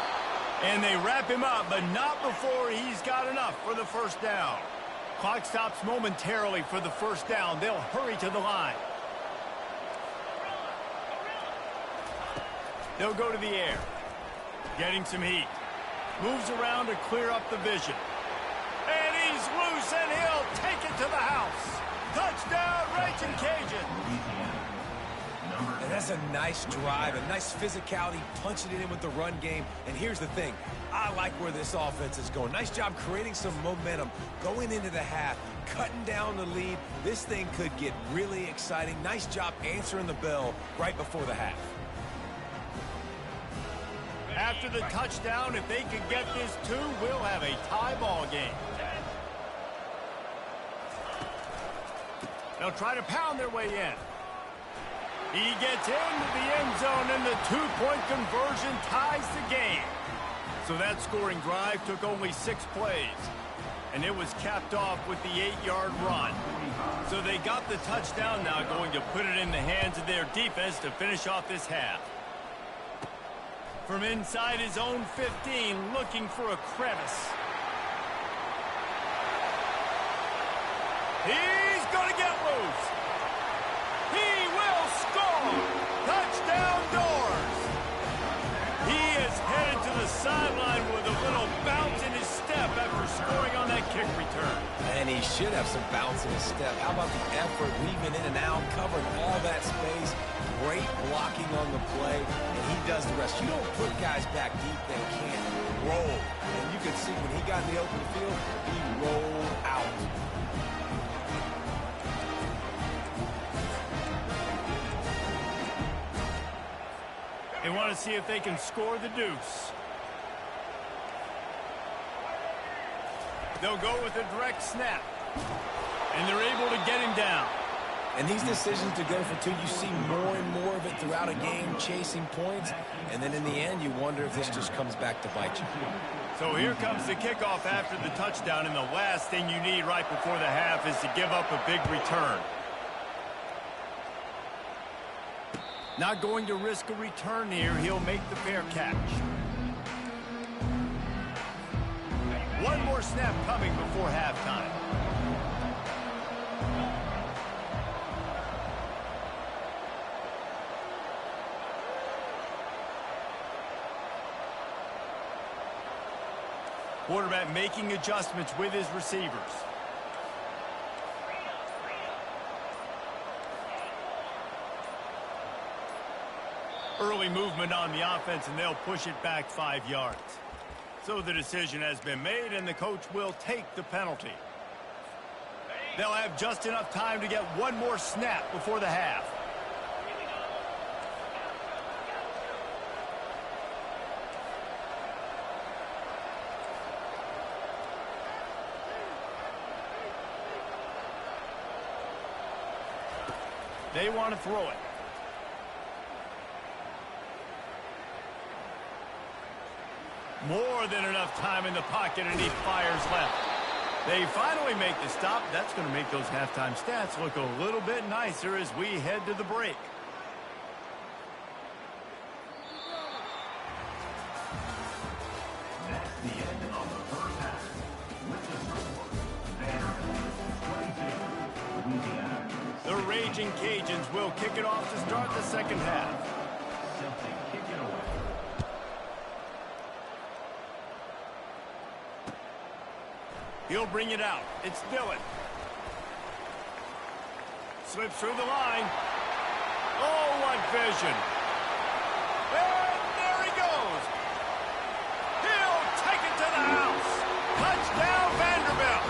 And they wrap him up, but not before he's got enough for the first down. Clock stops momentarily for the first down. They'll hurry to the line. They'll go to the air. Getting some heat. Moves around to clear up the vision. And he's loose, and he'll take it to the house. Touchdown, Raging Cajun. And that's a nice drive, a nice physicality, punching it in with the run game. And here's the thing. I like where this offense is going. Nice job creating some momentum, going into the half, cutting down the lead. This thing could get really exciting. Nice job answering the bell right before the half. After the touchdown, if they could get this too, we'll have a tie ball game. They'll try to pound their way in. He gets into the end zone, and the two-point conversion ties the game. So that scoring drive took only 6 plays, and it was capped off with the 8-yard run. So they got the touchdown, now going to put it in the hands of their defense to finish off this half. From inside his own 15, looking for a crevice. He's going to get loose. He will score. Touchdown, Doors. He is headed to the sideline with a little bounce in his step after scoring on that kick return. And he should have some bounce in his step. How about the effort, weaving in and out, covering all that space. Great blocking on the play, and he does the rest. You don't put guys back deep that can't roll. And you can see when he got in the open field, he rolled out. They want to see if they can score the deuce. They'll go with a direct snap. And they're able to get him down. And these decisions to go for two, you see more and more of it throughout a game, chasing points. And then in the end, you wonder if this just comes back to bite you. So here comes the kickoff after the touchdown. And the last thing you need right before the half is to give up a big return. Not going to risk a return here. He'll make the fair catch. One more snap coming before halftime. Quarterback making adjustments with his receivers. Early movement on the offense, and they'll push it back 5 yards. So the decision has been made, and the coach will take the penalty. They'll have just enough time to get one more snap before the half. They want to throw it. More than enough time in the pocket, and he fires left. They finally make the stop. That's going to make those halftime stats look a little bit nicer as we head to the break. That's the end of the first half. With the score, 22, Louisiana. The Raging Cajuns will kick it off to start the second half. He'll bring it out. It's Dillon. Slips through the line. Oh, what vision. And there he goes. He'll take it to the house. Touchdown, Vanderbilt.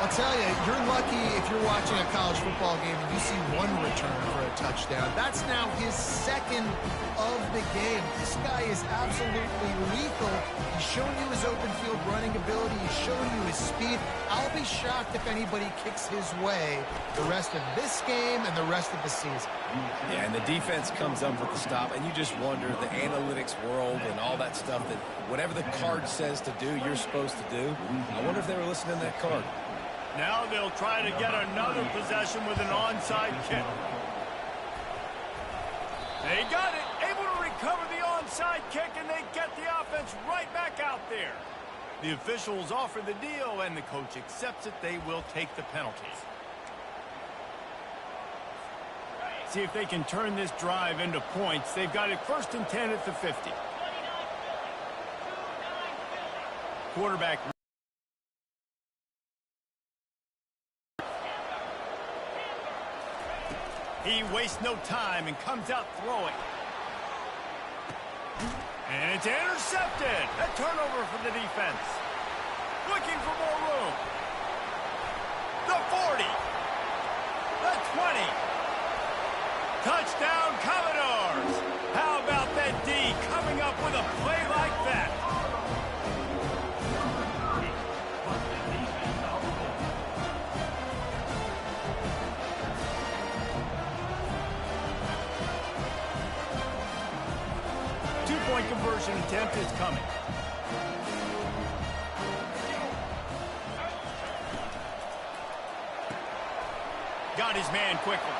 I'll tell you, you're lucky if you're watching a college football game and you see one return for a touchdown. That's now his second of the game. This guy is absolutely lethal. He's shown you his open field running ability. He's shown you his speed. I'll be shocked if anybody kicks his way the rest of this game and the rest of the season. Yeah, and the defense comes up with the stop, and you just wonder, the analytics world and all that stuff, that whatever the card says to do, you're supposed to do. I wonder if they were listening to that card. Now they'll try to get another possession with an onside kick. They got it, able to recover the onside kick, and they get the offense right back out there. The officials offer the deal, and the coach accepts it. They will take the penalties. See if they can turn this drive into points. They've got it 1st and 10 at the 50. Quarterback. He wastes no time and comes out throwing. And it's intercepted. A turnover for the defense. Looking for more room. The 40. The 20. Touchdown, Commodores. How about that D coming up with a play like that? Two-point conversion attempt is coming. Got his man quickly.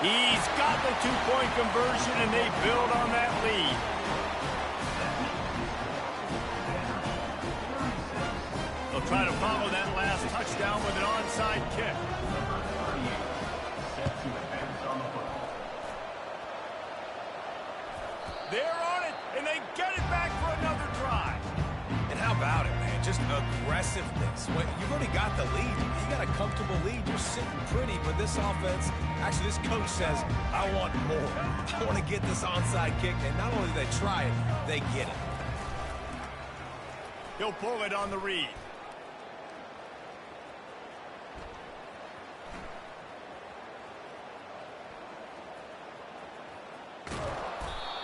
He's got the two-point conversion, and they build on that lead. They'll try to follow that last touchdown with an onside kick. They're on it, and they get it back for another drive. And how about it, man? Just aggressiveness. When you've already got the lead, you got a comfortable lead, you're sitting pretty, but this offense, actually this coach says, I want more. I want to get this onside kick, and not only do they try it, they get it. He'll pull it on the read.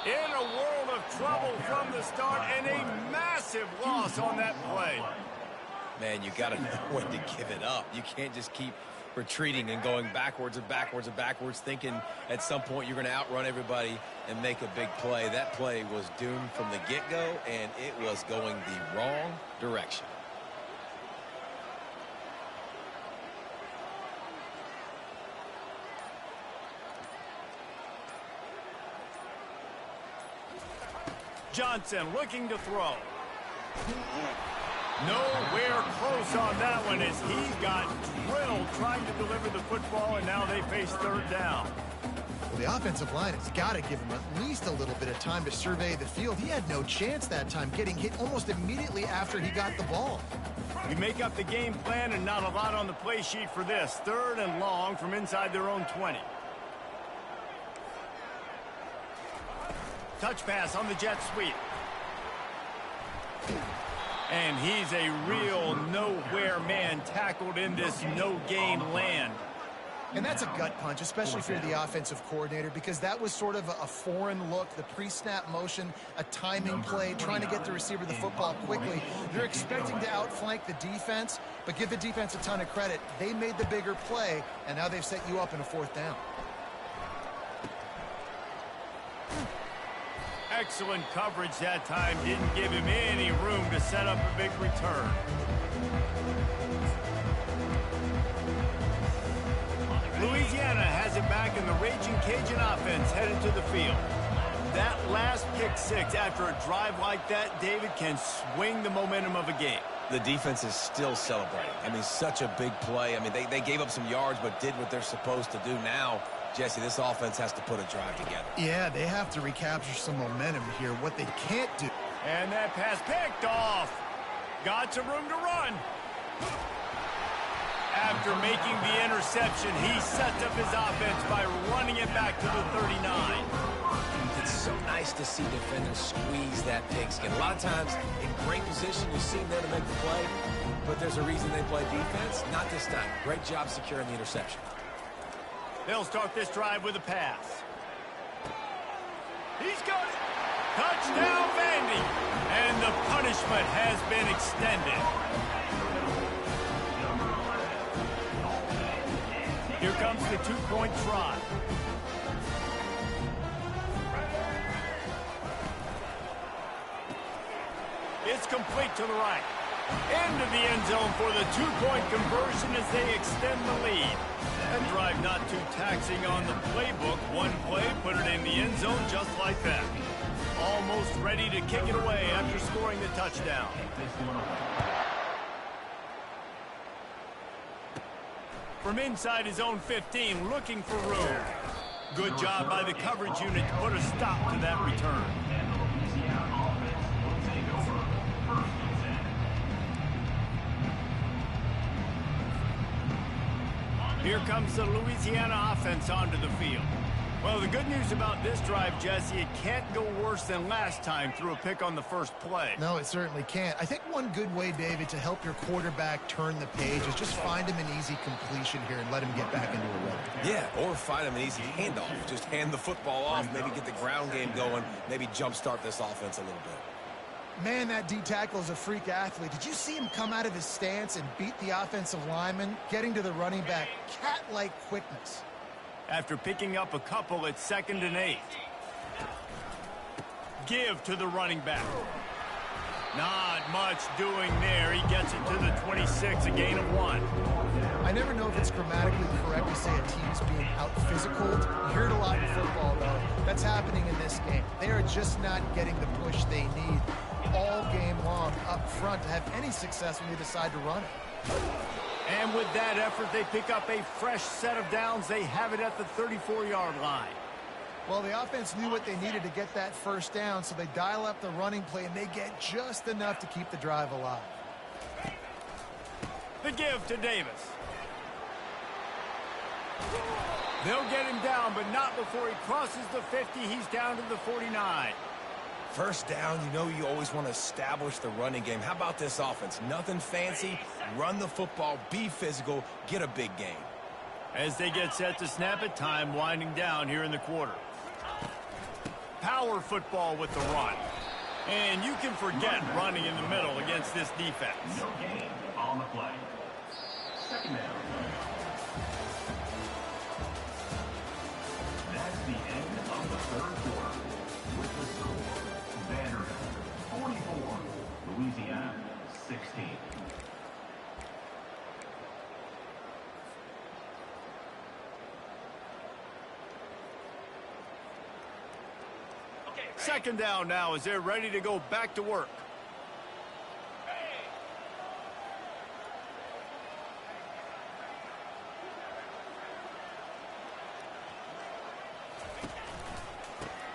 In a world of trouble from the start, and a massive loss on that play. Man, you got to know when to give it up. You can't just keep retreating and going backwards and backwards and backwards, thinking at some point you're going to outrun everybody and make a big play. That play was doomed from the get-go, and it was going the wrong direction. Johnson looking to throw. Nowhere close on that one as he got drilled trying to deliver the football, and now they face 3rd down. Well, the offensive line has got to give him at least a little bit of time to survey the field. He had no chance that time, getting hit almost immediately after he got the ball. We make up the game plan, and not a lot on the play sheet for this. 3rd and long from inside their own 20. Touch pass on the jet sweep. And he's a real nowhere man tackled in this no-gain land. And that's a gut punch, especially if you're the offensive coordinator, because that was sort of a foreign look, the pre-snap motion, a timing play, trying to get the receiver the football quickly. You're expecting to outflank the defense, but give the defense a ton of credit. They made the bigger play, and now they've set you up in a 4th down. Excellent coverage that time. Didn't give him any room to set up a big return. Louisiana has it back, in the Raging Cajun offense headed to the field. That last pick six after a drive like that, David, can swing the momentum of a game. The defense is still celebrating. I mean, such a big play. I mean, they gave up some yards but did what they're supposed to do. Now, Jesse, this offense has to put a drive together. Yeah, they have to recapture some momentum here. What they can't do. And that pass picked off. Got some room to run. After making the interception, he sets up his offense by running it back to the 39. It's so nice to see defenders squeeze that pigskin. A lot of times, in great position, you see them there to make the play, but there's a reason they play defense. Not this time. Great job securing the interception. They'll start this drive with a pass. He's got it. Touchdown, Vandy. And the punishment has been extended. Here comes the two-point try. It's complete to the right. Into the end zone for the two-point conversion as they extend the lead. That drive not too taxing on the playbook. One play, put it in the end zone just like that. Almost ready to kick it away after scoring the touchdown. From inside his own 15, looking for room. Good job by the coverage unit to put a stop to that return. Here comes the Louisiana offense onto the field. Well, the good news about this drive, Jesse, it can't go worse than last time through a pick on the first play. No, it certainly can't. I think one good way, David, to help your quarterback turn the page is just find him an easy completion here and let him get back into a rhythm. Yeah, or find him an easy handoff. Just hand the football off, maybe get the ground game going, maybe jumpstart this offense a little bit. Man, that D tackle is a freak athlete. Did you see him come out of his stance and beat the offensive lineman, getting to the running back? Cat-like quickness. After picking up a couple, it's 2nd and 8. Give to the running back. Not much doing there. He gets it to the 26, a gain of 1. I never know if it's grammatically correct to say a team's being out-physicaled. You hear it a lot in football, though. That's happening in this game. They are just not getting the push they need all game long up front to have any success when they decide to run it. And with that effort, they pick up a fresh set of downs. They have it at the 34-yard line. Well, the offense knew what they needed to get that first down, so they dial up the running play, and they get just enough to keep the drive alive. The give to Davis. They'll get him down, but not before he crosses the 50. He's down to the 49. First down, you know you always want to establish the running game. How about this offense? Nothing fancy. Run the football, be physical, get a big gain. As they get set to snap it, time winding down here in the quarter. Power football with the run. And you can forget running in the middle against this defense. No gain on the play. 2nd down. That's the end of the 3rd quarter. With the score, Vanderbilt 44, Louisiana 16. Second down now as they're ready to go back to work.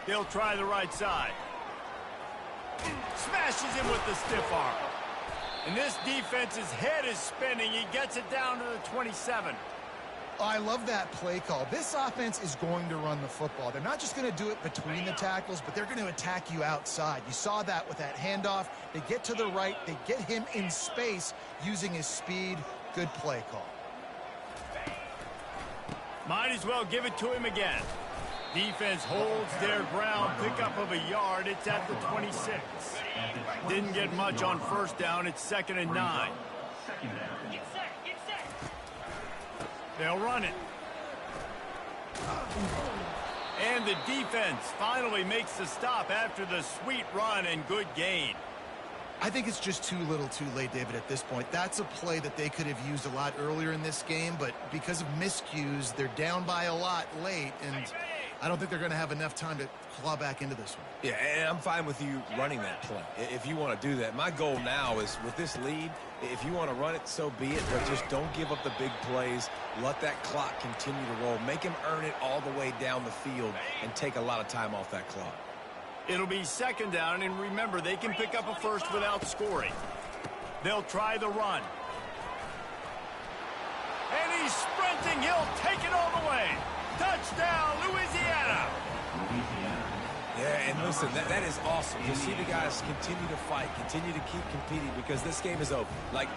They'll try the right side. Smashes him with the stiff arm. And this defense's head is spinning. He gets it down to the 27. Oh, I love that play call. This offense is going to run the football. They're not just going to do it between the tackles, but they're going to attack you outside. You saw that with that handoff. They get to the right. They get him in space using his speed. Good play call. Might as well give it to him again. Defense holds their ground. Pickup of a yard. It's at the 26. Didn't get much on first down. It's 2nd and 9. Get set. They'll run it. And the defense finally makes the stop after the sweet run and good gain. I think it's just too little too late, David, at this point. That's a play that they could have used a lot earlier in this game, but because of miscues, they're down by a lot late, and I don't think they're going to have enough time to claw back into this one. Yeah, and I'm fine with you running that play if you want to do that. My goal now is with this lead, if you want to run it, so be it, but just don't give up the big plays. Let that clock continue to roll. Make him earn it all the way down the field and take a lot of time off that clock. It'll be 2nd down, and remember, they can pick up a first without scoring. They'll try the run. He's sprinting. He'll take it all the way. Touchdown, Louisiana. Yeah, and listen, that is awesome to see the guys continue to fight, continue to keep competing, because this game is over. Like,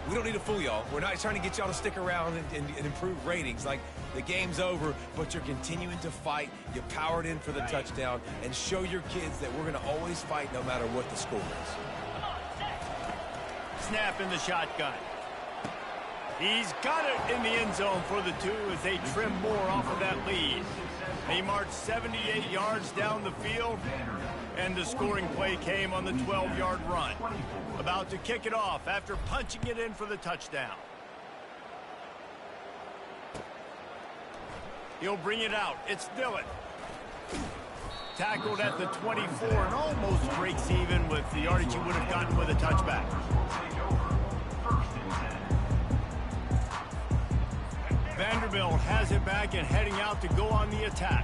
we don't need to fool y'all. We're not trying to get y'all to stick around and improve ratings. Like, the game's over, but you're continuing to fight. You powered in for the touchdown, and show your kids that we're going to always fight no matter what the score is. Snap in the shotgun. He's got it in the end zone for the 2 as they trim more off of that lead. He marched 78 yards down the field, and the scoring play came on the 12-yard run. About to kick it off after punching it in for the touchdown. He'll bring it out. It's Dillon. Tackled at the 24 and almost breaks even with the yardage he would have gotten with a touchback. Vanderbilt has it back and heading out to go on the attack.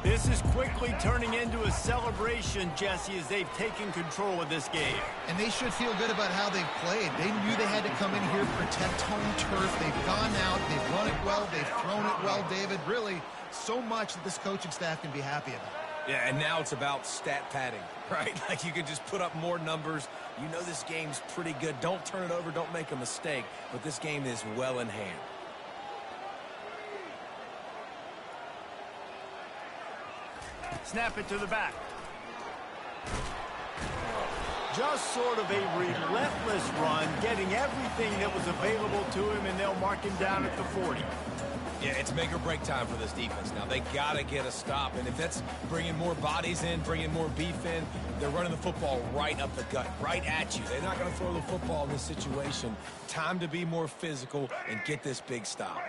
This is quickly turning into a celebration, Jesse, as they've taken control of this game. And they should feel good about how they've played. They knew they had to come in here, protect home turf. They've gone out, they've run it well, they've thrown it well, David. Really, so much that this coaching staff can be happy about. Yeah, and now it's about stat padding, right? Like, you can just put up more numbers. You know this game's pretty good. Don't turn it over, don't make a mistake, but this game is well in hand. Snap it to the back. Just sort of a relentless run, getting everything that was available to him, and they'll mark him down at the 40. Yeah, it's make or break time for this defense. Now, they got to get a stop, and if that's bringing more bodies in, bringing more beef in, they're running the football right up the gut, right at you. They're not going to throw the football in this situation. Time to be more physical and get this big stop.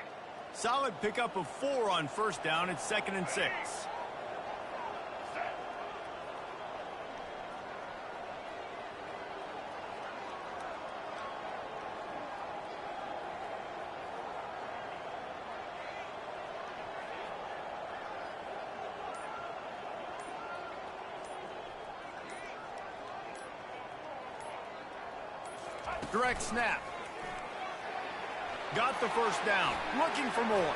Solid pickup of 4 on first down. It's 2nd and 6. Direct snap. Got the first down. Looking for more.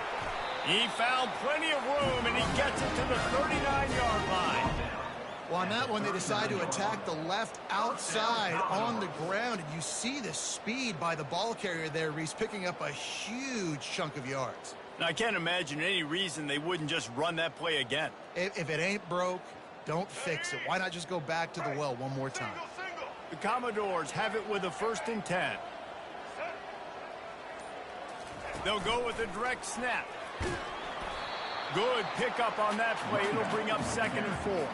He found plenty of room, and he gets it to the 39-yard line. Well, on that one, they decide to attack the left outside on the ground. And you see the speed by the ball carrier there, Reese, picking up a huge chunk of yards. Now, I can't imagine any reason they wouldn't just run that play again. If it ain't broke, don't fix it. Why not just go back to the well one more time? The Commodores have it with a 1st and 10. They'll go with a direct snap. Good pickup on that play. It'll bring up 2nd and 4.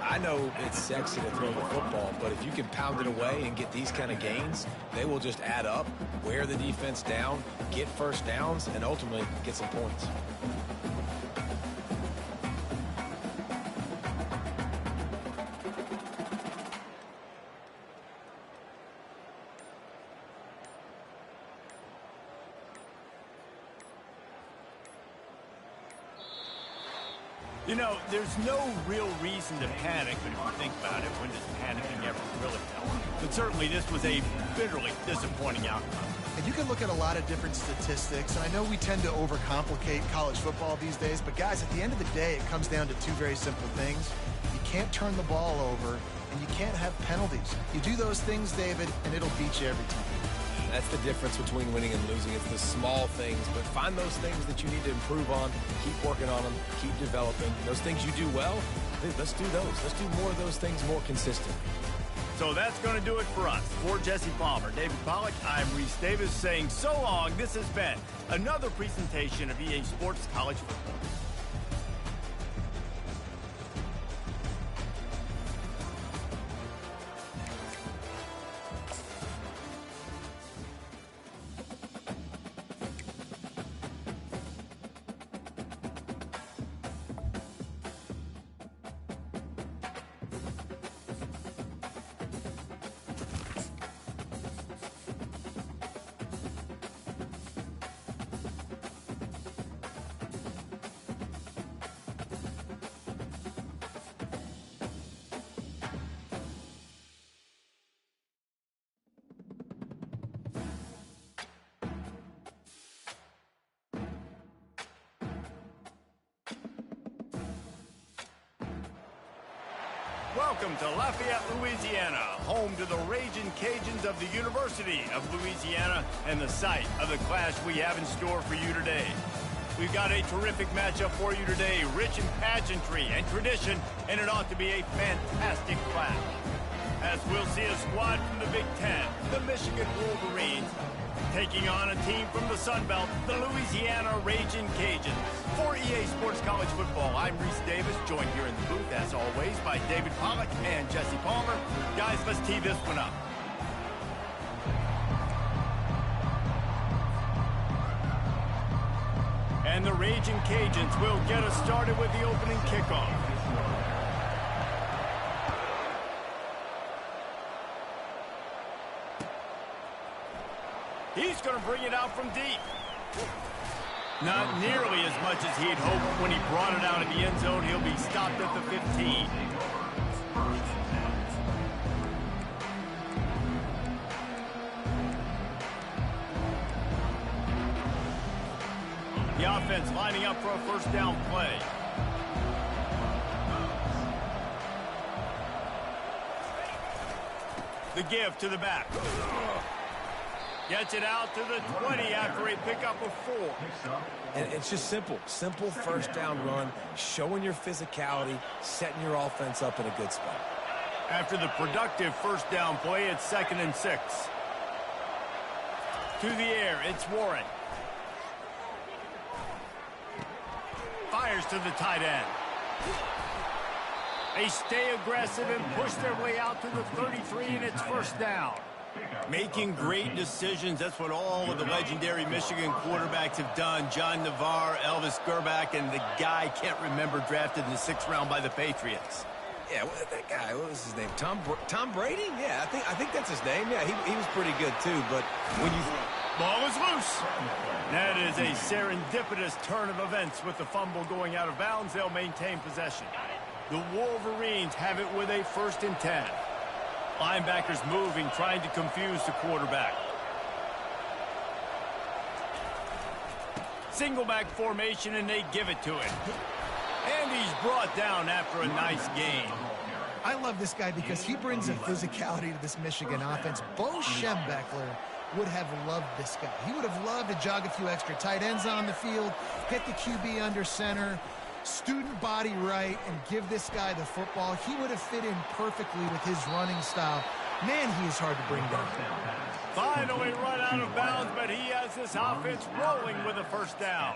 I know it's sexy to throw the football, but if you can pound it away and get these kind of gains, they will just add up, wear the defense down, get first downs, and ultimately get some points. You know, there's no real reason to panic, but if you think about it, when does panicking ever really help? But certainly this was a bitterly disappointing outcome. And you can look at a lot of different statistics, and I know we tend to overcomplicate college football these days, but guys, at the end of the day, it comes down to 2 very simple things. You can't turn the ball over, and you can't have penalties. You do those things, David, and it'll beat you every time. That's the difference between winning and losing. It's the small things, but find those things that you need to improve on, keep working on them, keep developing. Those things you do well, let's do those. Let's do more of those things more consistently. So that's going to do it for us. For Jesse Palmer, David Pollack, I'm Reese Davis saying so long. This has been another presentation of EA Sports College Football. Welcome to Lafayette, Louisiana, home to the Raging Cajuns of the University of Louisiana and the site of the clash we have in store for you today. We've got a terrific matchup for you today, rich in pageantry and tradition, and it ought to be a fantastic clash. As we'll see a squad from the Big Ten, the Michigan Wolverines, taking on a team from the Sun Belt, the Louisiana Raging Cajuns. For EA Sports College Football, I'm Reese Davis, joined here in the booth, as always, by David Pollack and Jesse Palmer. Guys, let's tee this one up. And the Raging Cajuns will get us started with the opening kickoff. He's going to bring it out from deep. Not nearly as much as he'd hoped when he brought it out of the end zone. He'll be stopped at the 15. The offense lining up for a first down play. The give to the back. Gets it out to the 20 after a pickup of 4. And it's just simple first down run, showing your physicality, setting your offense up in a good spot. After the productive first down play, it's 2nd and 6. To the air, it's Warren. Fires to the tight end. They stay aggressive and push their way out to the 33, and it's first down. Making great decisions. That's what all of the legendary Michigan quarterbacks have done. John Navarre, Elvis Gerbach, and the guy I can't remember, drafted in the 6th round by the Patriots. Yeah, that guy, what was his name? Tom Brady? Yeah, I think that's his name. Yeah, he was pretty good too, but when you... Ball is loose. That is a serendipitous turn of events with the fumble going out of bounds. They'll maintain possession. The Wolverines have it with a 1st and 10. Linebackers moving, trying to confuse the quarterback. Single back formation, and they give it to him. And he's brought down after a nice gain. I love this guy because he brings a physicality to this Michigan offense. Bo Schembechler would have loved this guy. He would have loved to jog a few extra tight ends on the field, get the QB under center, student body right, and give this guy the football. He would have fit in perfectly with his running style. Man, he is hard to bring down. Finally run out of bounds, but he has this offense rolling with a first down.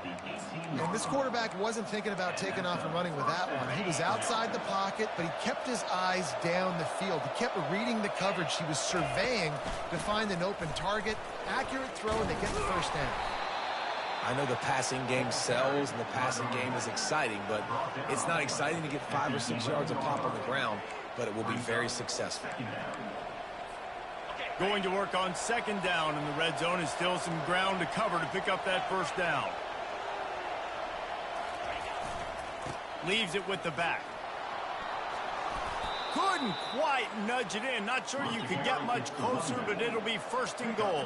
And this quarterback wasn't thinking about taking off and running with that one. He was outside the pocket, but he kept his eyes down the field. He kept reading the coverage. He was surveying to find an open target. Accurate throw, and they get the first down. I know the passing game sells and the passing game is exciting, but it's not exciting to get 5 or 6 yards of pop on the ground, but it will be very successful. Going to work on 2nd down in the red zone, and still some ground to cover to pick up that first down. Leaves it with the back. Couldn't quite nudge it in. Not sure you could get much closer, but it'll be 1st and goal.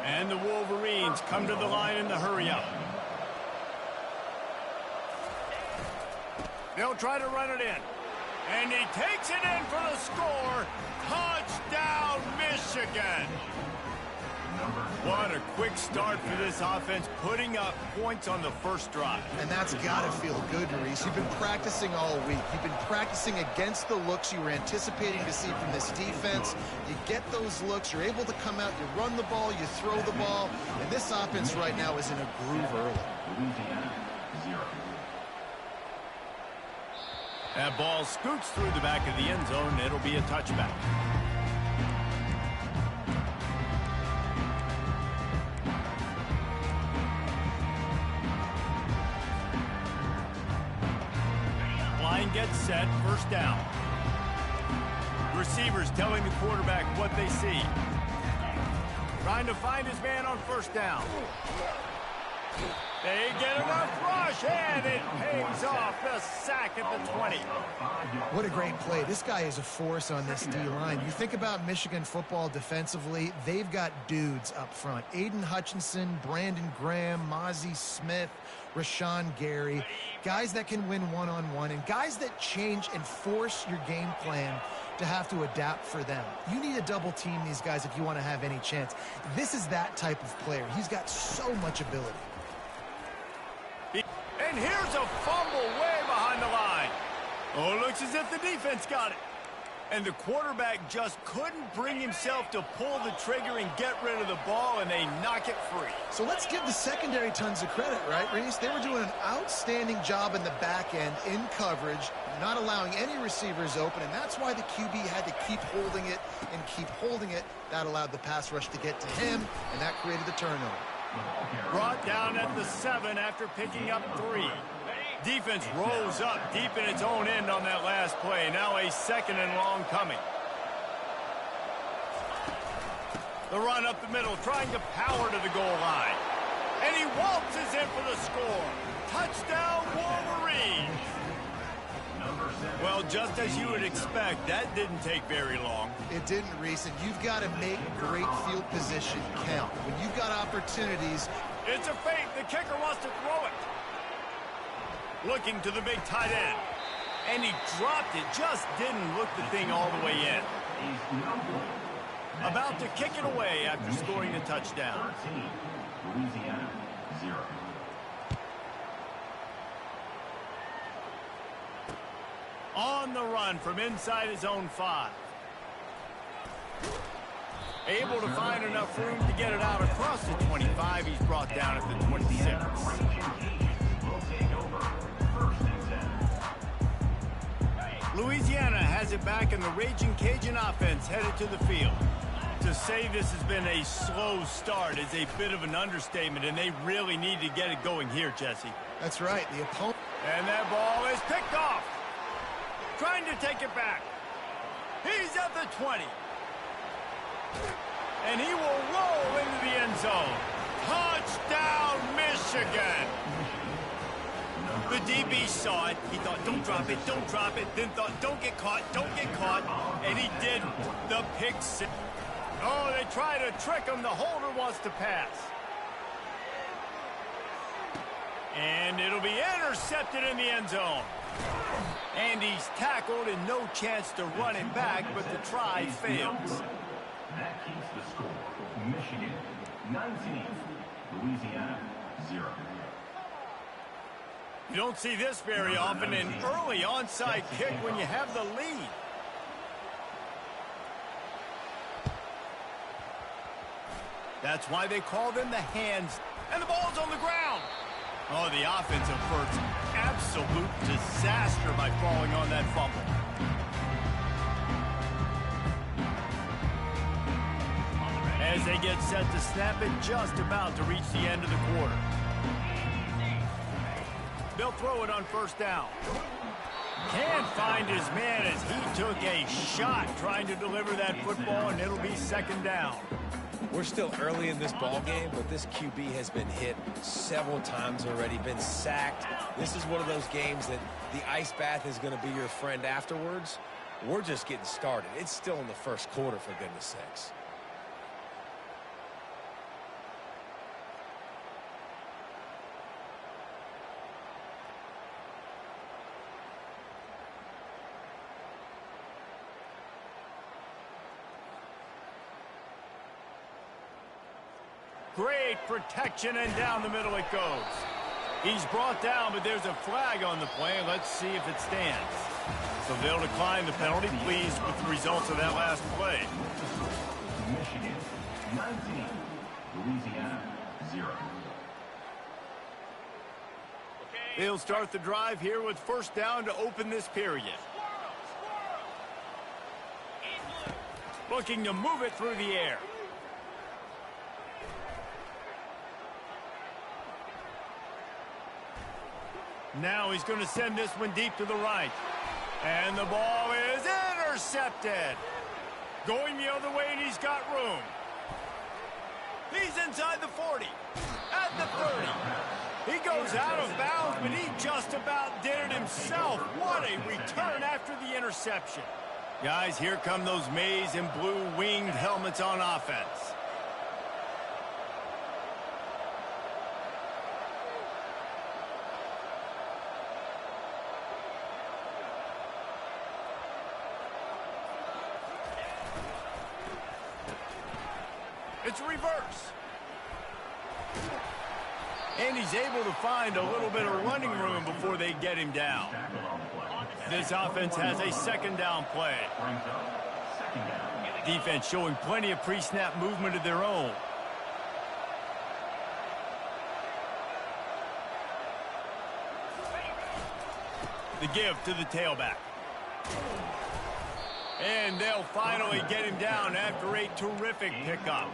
And the Wolverines come to the line in the hurry up. They'll try to run it in. And he takes it in for the score. Touchdown, Michigan. What a quick start for this offense, putting up points on the first drive. And that's got to feel good, Maurice. You've been practicing all week. You've been practicing against the looks you were anticipating to see from this defense. You get those looks, you're able to come out, you run the ball, you throw the ball, and this offense right now is in a groove early. Louisiana, 0. That ball scoots through the back of the end zone, and it'll be a touchback. Line gets set, first down. Receivers telling the quarterback what they see. Trying to find his man on first down. They get enough rush, and it pays off. The sack at the 20. What a great play. This guy is a force on this D-line. You think about Michigan football defensively, they've got dudes up front. Aiden Hutchinson, Brandon Graham, Mozzie Smith, Rashawn Gary. Guys that can win one-on-one and guys that change and force your game plan to have to adapt for them. You need to double team these guys if you want to have any chance. This is that type of player. He's got so much ability. And here's a fumble way behind the line. Oh, it looks as if the defense got it. And the quarterback just couldn't bring himself to pull the trigger and get rid of the ball, and they knock it free. So let's give the secondary tons of credit, right, Reese? They were doing an outstanding job in the back end in coverage, not allowing any receivers open, and that's why the QB had to keep holding it and keep holding it. That allowed the pass rush to get to him, and that created the turnover. Brought down at the 7 after picking up 3. Defense rolls up deep in its own end on that last play. Now a 2nd and long coming. The run up the middle, trying to power to the goal line. And he waltzes in for the score. Touchdown, Wolverines! Well, just as you would expect, that didn't take very long. It didn't, Reese, and you've got to make great field position count. When you've got opportunities. It's a fake. The kicker wants to throw it. Looking to the big tight end. And he dropped it. Just didn't look the thing all the way in. About to kick it away after scoring the touchdown. 13, Louisiana 0. On the run from inside his own 5. Able to find enough room to get it out across the 25. He's brought down at the 26. Louisiana has it back, and the Raging Cajun offense headed to the field. To say this has been a slow start is a bit of an understatement, and they really need to get it going here, Jesse. That's right. The opponent. And that ball is picked off. Trying to take it back. He's at the 20. And he will roll into the end zone. Touchdown, Michigan. The DB saw it. He thought, don't drop it, don't drop it. Then thought, don't get caught, don't get caught. And he did the pick six. Oh, they try to trick him. The holder wants to pass. And it'll be intercepted in the end zone. And he's tackled and no chance to run it back, but the try fails. That keeps the score. Michigan 19, Louisiana 0. You don't see this very often, an early onside kick when you have the lead. That's why they call them the hands. And the ball's on the ground. Oh, the offense averts absolute disaster by falling on that fumble. As they get set to snap it, just about to reach the end of the quarter. They'll throw it on 1st down. Can't find his man as he took a shot trying to deliver that football, and it'll be 2nd down. We're still early in this ball game, but this QB has been hit several times already, been sacked. This is one of those games that the ice bath is going to be your friend afterwards. We're just getting started. It's still in the 1st quarter, for goodness sakes. Great protection, and down the middle it goes. He's brought down, but there's a flag on the play. Let's see if it stands. So they'll decline the penalty. Pleased with the results of that last play. Michigan 19, Louisiana 0. They'll start the drive here with 1st down to open this period. Looking to move it through the air. Now he's going to send this one deep to the right. And the ball is intercepted. Going the other way, and he's got room. He's inside the 40. at the 30. He goes out of bounds, but he just about did it himself. What a return after the interception. Guys, here come those maize and blue winged helmets on offense. It's reverse. And he's able to find a little bit of running room before they get him down. This offense has a second down play. Defense showing plenty of pre-snap movement of their own. The give to the tailback. And they'll finally get him down after a terrific pickup.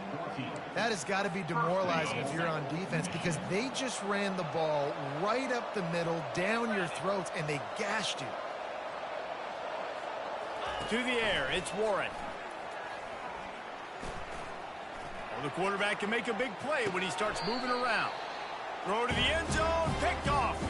That has got to be demoralizing if you're on defense because they just ran the ball right up the middle, down your throats, and they gashed you. To the air, it's Warren. Well, the quarterback can make a big play when he starts moving around. Throw to the end zone, picked off.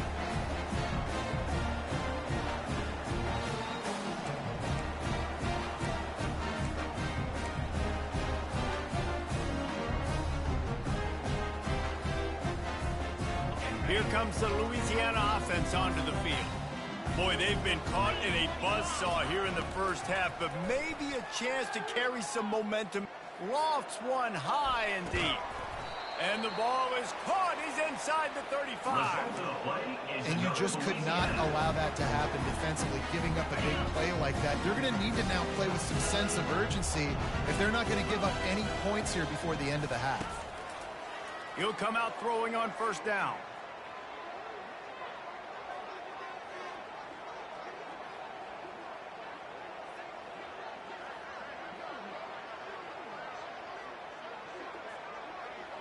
Here comes the Louisiana offense onto the field. Boy, they've been caught in a buzzsaw here in the first half, but maybe a chance to carry some momentum. Lofts one high and deep. And the ball is caught. He's inside the 35. And you just could not allow that to happen defensively, giving up a big play like that. They're going to need to now play with some sense of urgency if they're not going to give up any points here before the end of the half. He'll come out throwing on first down.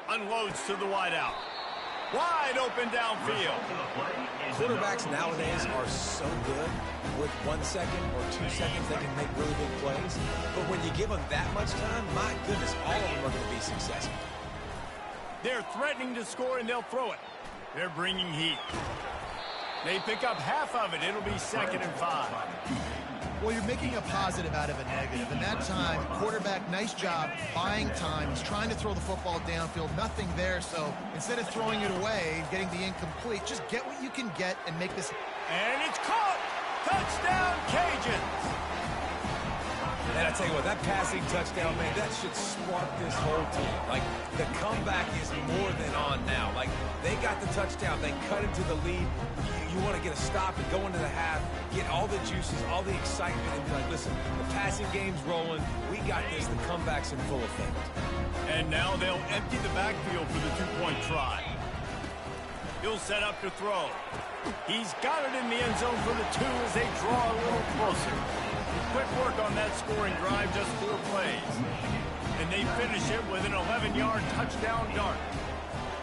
Unloads to the wideout. Wide open downfield. Quarterbacks nowadays are so good. With 1 second or 2 seconds, they can make really big plays. But when you give them that much time, my goodness, all of them are going to be successful. They're threatening to score, and they'll throw it. They're bringing heat. They pick up half of it. It'll be 2nd and 5. Well, you're making a positive out of a negative. And that time, quarterback, nice job buying time. He's trying to throw the football downfield. Nothing there. So instead of throwing it away and getting the incomplete, just get what you can get and make this. And it's caught. Touchdown, Cajuns. And I tell you what, that passing touchdown, man, that should spark this whole team. Like, the comeback is more than on now. Like, they got the touchdown. They cut into the lead. You want to get a stop and go into the half, get all the juices, all the excitement, and be like, listen, the passing game's rolling. We got this. The comeback's in full effect. And now they'll empty the backfield for the two-point try. He'll set up to throw. He's got it in the end zone for the 2 as they draw a little closer. Quick work on that scoring drive, just 4 plays. And they finish it with an 11-yard touchdown dart.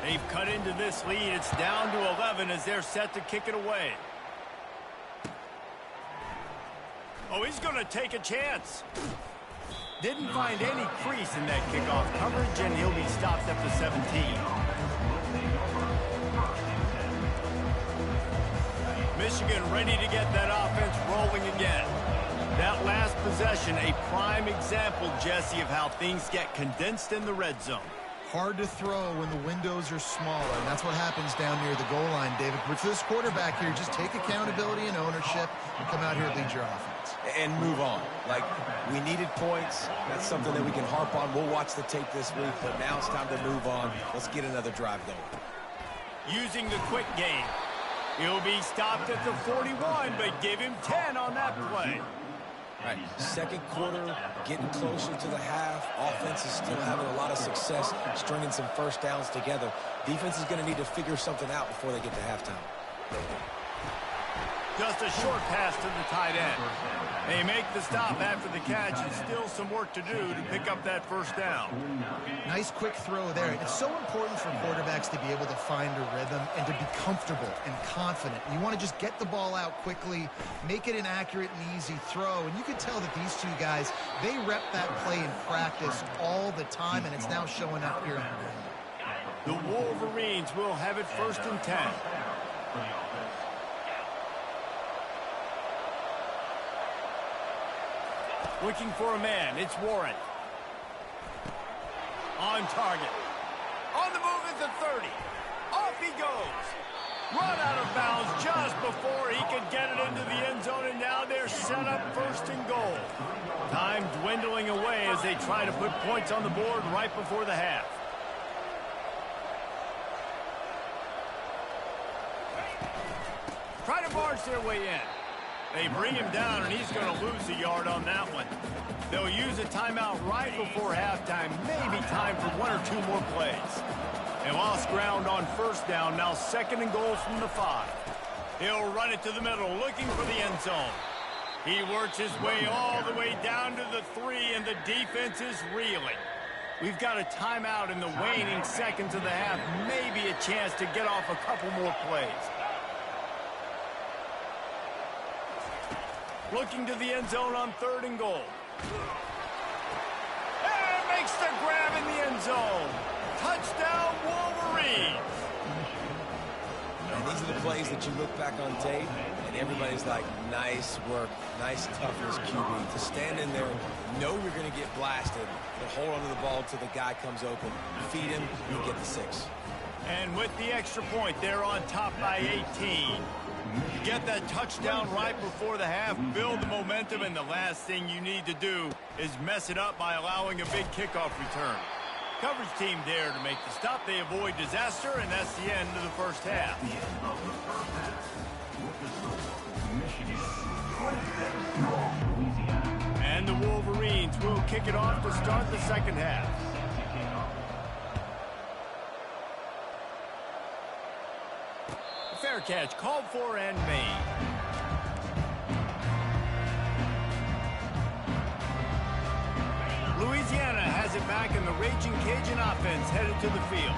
They've cut into this lead. It's down to 11 as they're set to kick it away. Oh, he's going to take a chance. Didn't find any crease in that kickoff coverage, and he'll be stopped at the 17. Michigan ready to get that offense rolling again. That last possession, a prime example, Jesse, of how things get condensed in the red zone. Hard to throw when the windows are smaller, and that's what happens down near the goal line, David. But for this quarterback here, just take accountability and ownership and come out here and lead your offense. And move on. Like, we needed points. That's something that we can harp on. We'll watch the tape this week, but now it's time to move on. Let's get another drive going. Using the quick game. He'll be stopped at the 41, but give him 10 on that play. Right. Second quarter, getting closer to the half. Offense is still having a lot of success stringing some first downs together. Defense is going to need to figure something out before they get to halftime. Just a short pass to the tight end. They make the stop after the catch, and still some work to do to pick up that first down. Nice quick throw there. It's so important for quarterbacks to be able to find a rhythm and to be comfortable and confident. You want to just get the ball out quickly, make it an accurate and easy throw. And you can tell that these two guys, they rep that play in practice all the time, and it's now showing up here on the ground. The Wolverines will have it 1st and 10. Looking for a man, it's Warren. On target. On the move at the 30. Off he goes. Run out of bounds just before he could get it into the end zone, and now they're set up 1st and goal. Time dwindling away as they try to put points on the board right before the half. Try to barge their way in. They bring him down, and he's going to lose a yard on that one. They'll use a timeout right before halftime, maybe time for 1 or 2 more plays. They lost ground on 1st down, now 2nd and goal from the 5. He'll run it to the middle, looking for the end zone. He works his way all the way down to the 3, and the defense is reeling. We've got a timeout in the waning seconds of the half, maybe a chance to get off a couple more plays. Looking to the end zone on 3rd and goal. And makes the grab in the end zone. Touchdown, Wolverines. And these are the plays that you look back on tape, and everybody's like, nice work, nice toughness, QB. To stand in there, know you're going to get blasted, but hold onto the ball until the guy comes open. Feed him, you get the 6. And with the extra point, they're on top by 18. Get that touchdown right before the half, build the momentum, and the last thing you need to do is mess it up by allowing a big kickoff return. Coverage team there to make the stop. They avoid disaster, and that's the end of the 1st half. And the Wolverines will kick it off to start the 2nd half. Fair catch called for and made. Louisiana has it back, and the Raging Cajun offense headed to the field.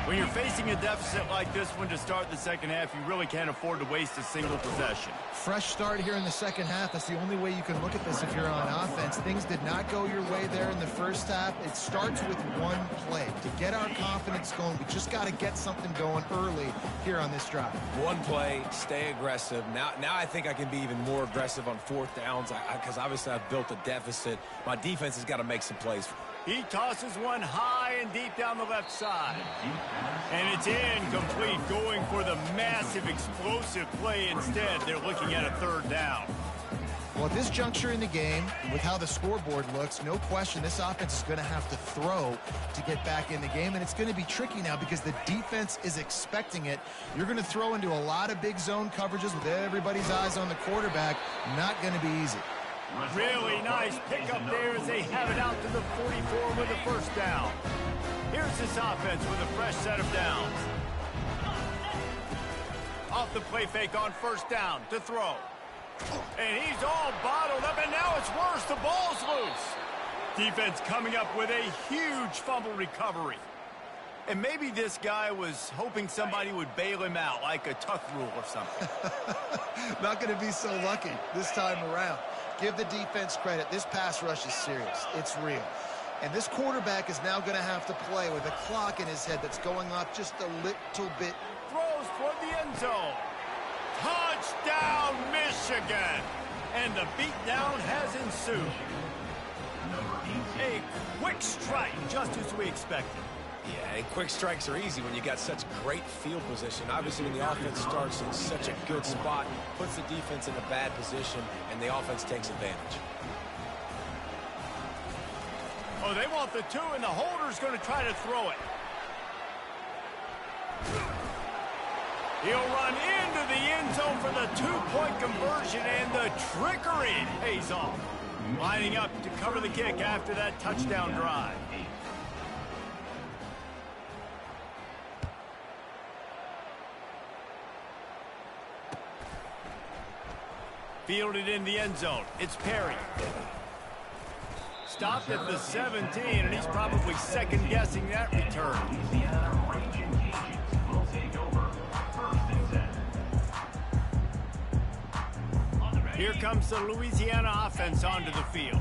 When you're facing a deficit like this one to start the 2nd half, you really can't afford to waste a single possession. Fresh start here in the 2nd half. That's the only way you can look at this if you're on offense. Things did not go your way there in the 1st half. It starts with one play. To get our confidence going, we just got to get something going early here on this drive. One play, stay aggressive. Now I think I can be even more aggressive on 4th downs because obviously I've built a deficit. My defense has got to make some plays. He tosses one high and deep down the left side. And it's incomplete, going for the massive, explosive play instead. They're looking at a 3rd down. Well, at this juncture in the game, with how the scoreboard looks, no question this offense is going to have to throw to get back in the game, and it's going to be tricky now because the defense is expecting it. You're going to throw into a lot of big zone coverages with everybody's eyes on the quarterback. Not going to be easy. Really nice pickup there as they have it out to the 44 with a 1st down. Here's this offense with a fresh set of downs. Off the play fake on 1st down to throw. And he's all bottled up, and now it's worse. The ball's loose. Defense coming up with a huge fumble recovery. And maybe this guy was hoping somebody would bail him out, like a tuck rule or something. Not going to be so lucky this time around. Give the defense credit. This pass rush is serious. It's real. And this quarterback is now going to have to play with a clock in his head that's going up just a little bit. Throws toward the end zone. Touchdown, Michigan! And the beatdown has ensued. A quick strike, just as we expected. Yeah, and quick strikes are easy when you got such great field position. Obviously, when the offense starts in such a good spot, puts the defense in a bad position, and the offense takes advantage. Oh, they want the 2, and the holder's going to try to throw it. He'll run into the end zone for the 2-point conversion, and the trickery pays off. Lining up to cover the kick after that touchdown drive. Fielded in the end zone. It's Perry. Stopped at the 17, and he's probably second-guessing that return. Here comes the Louisiana offense onto the field.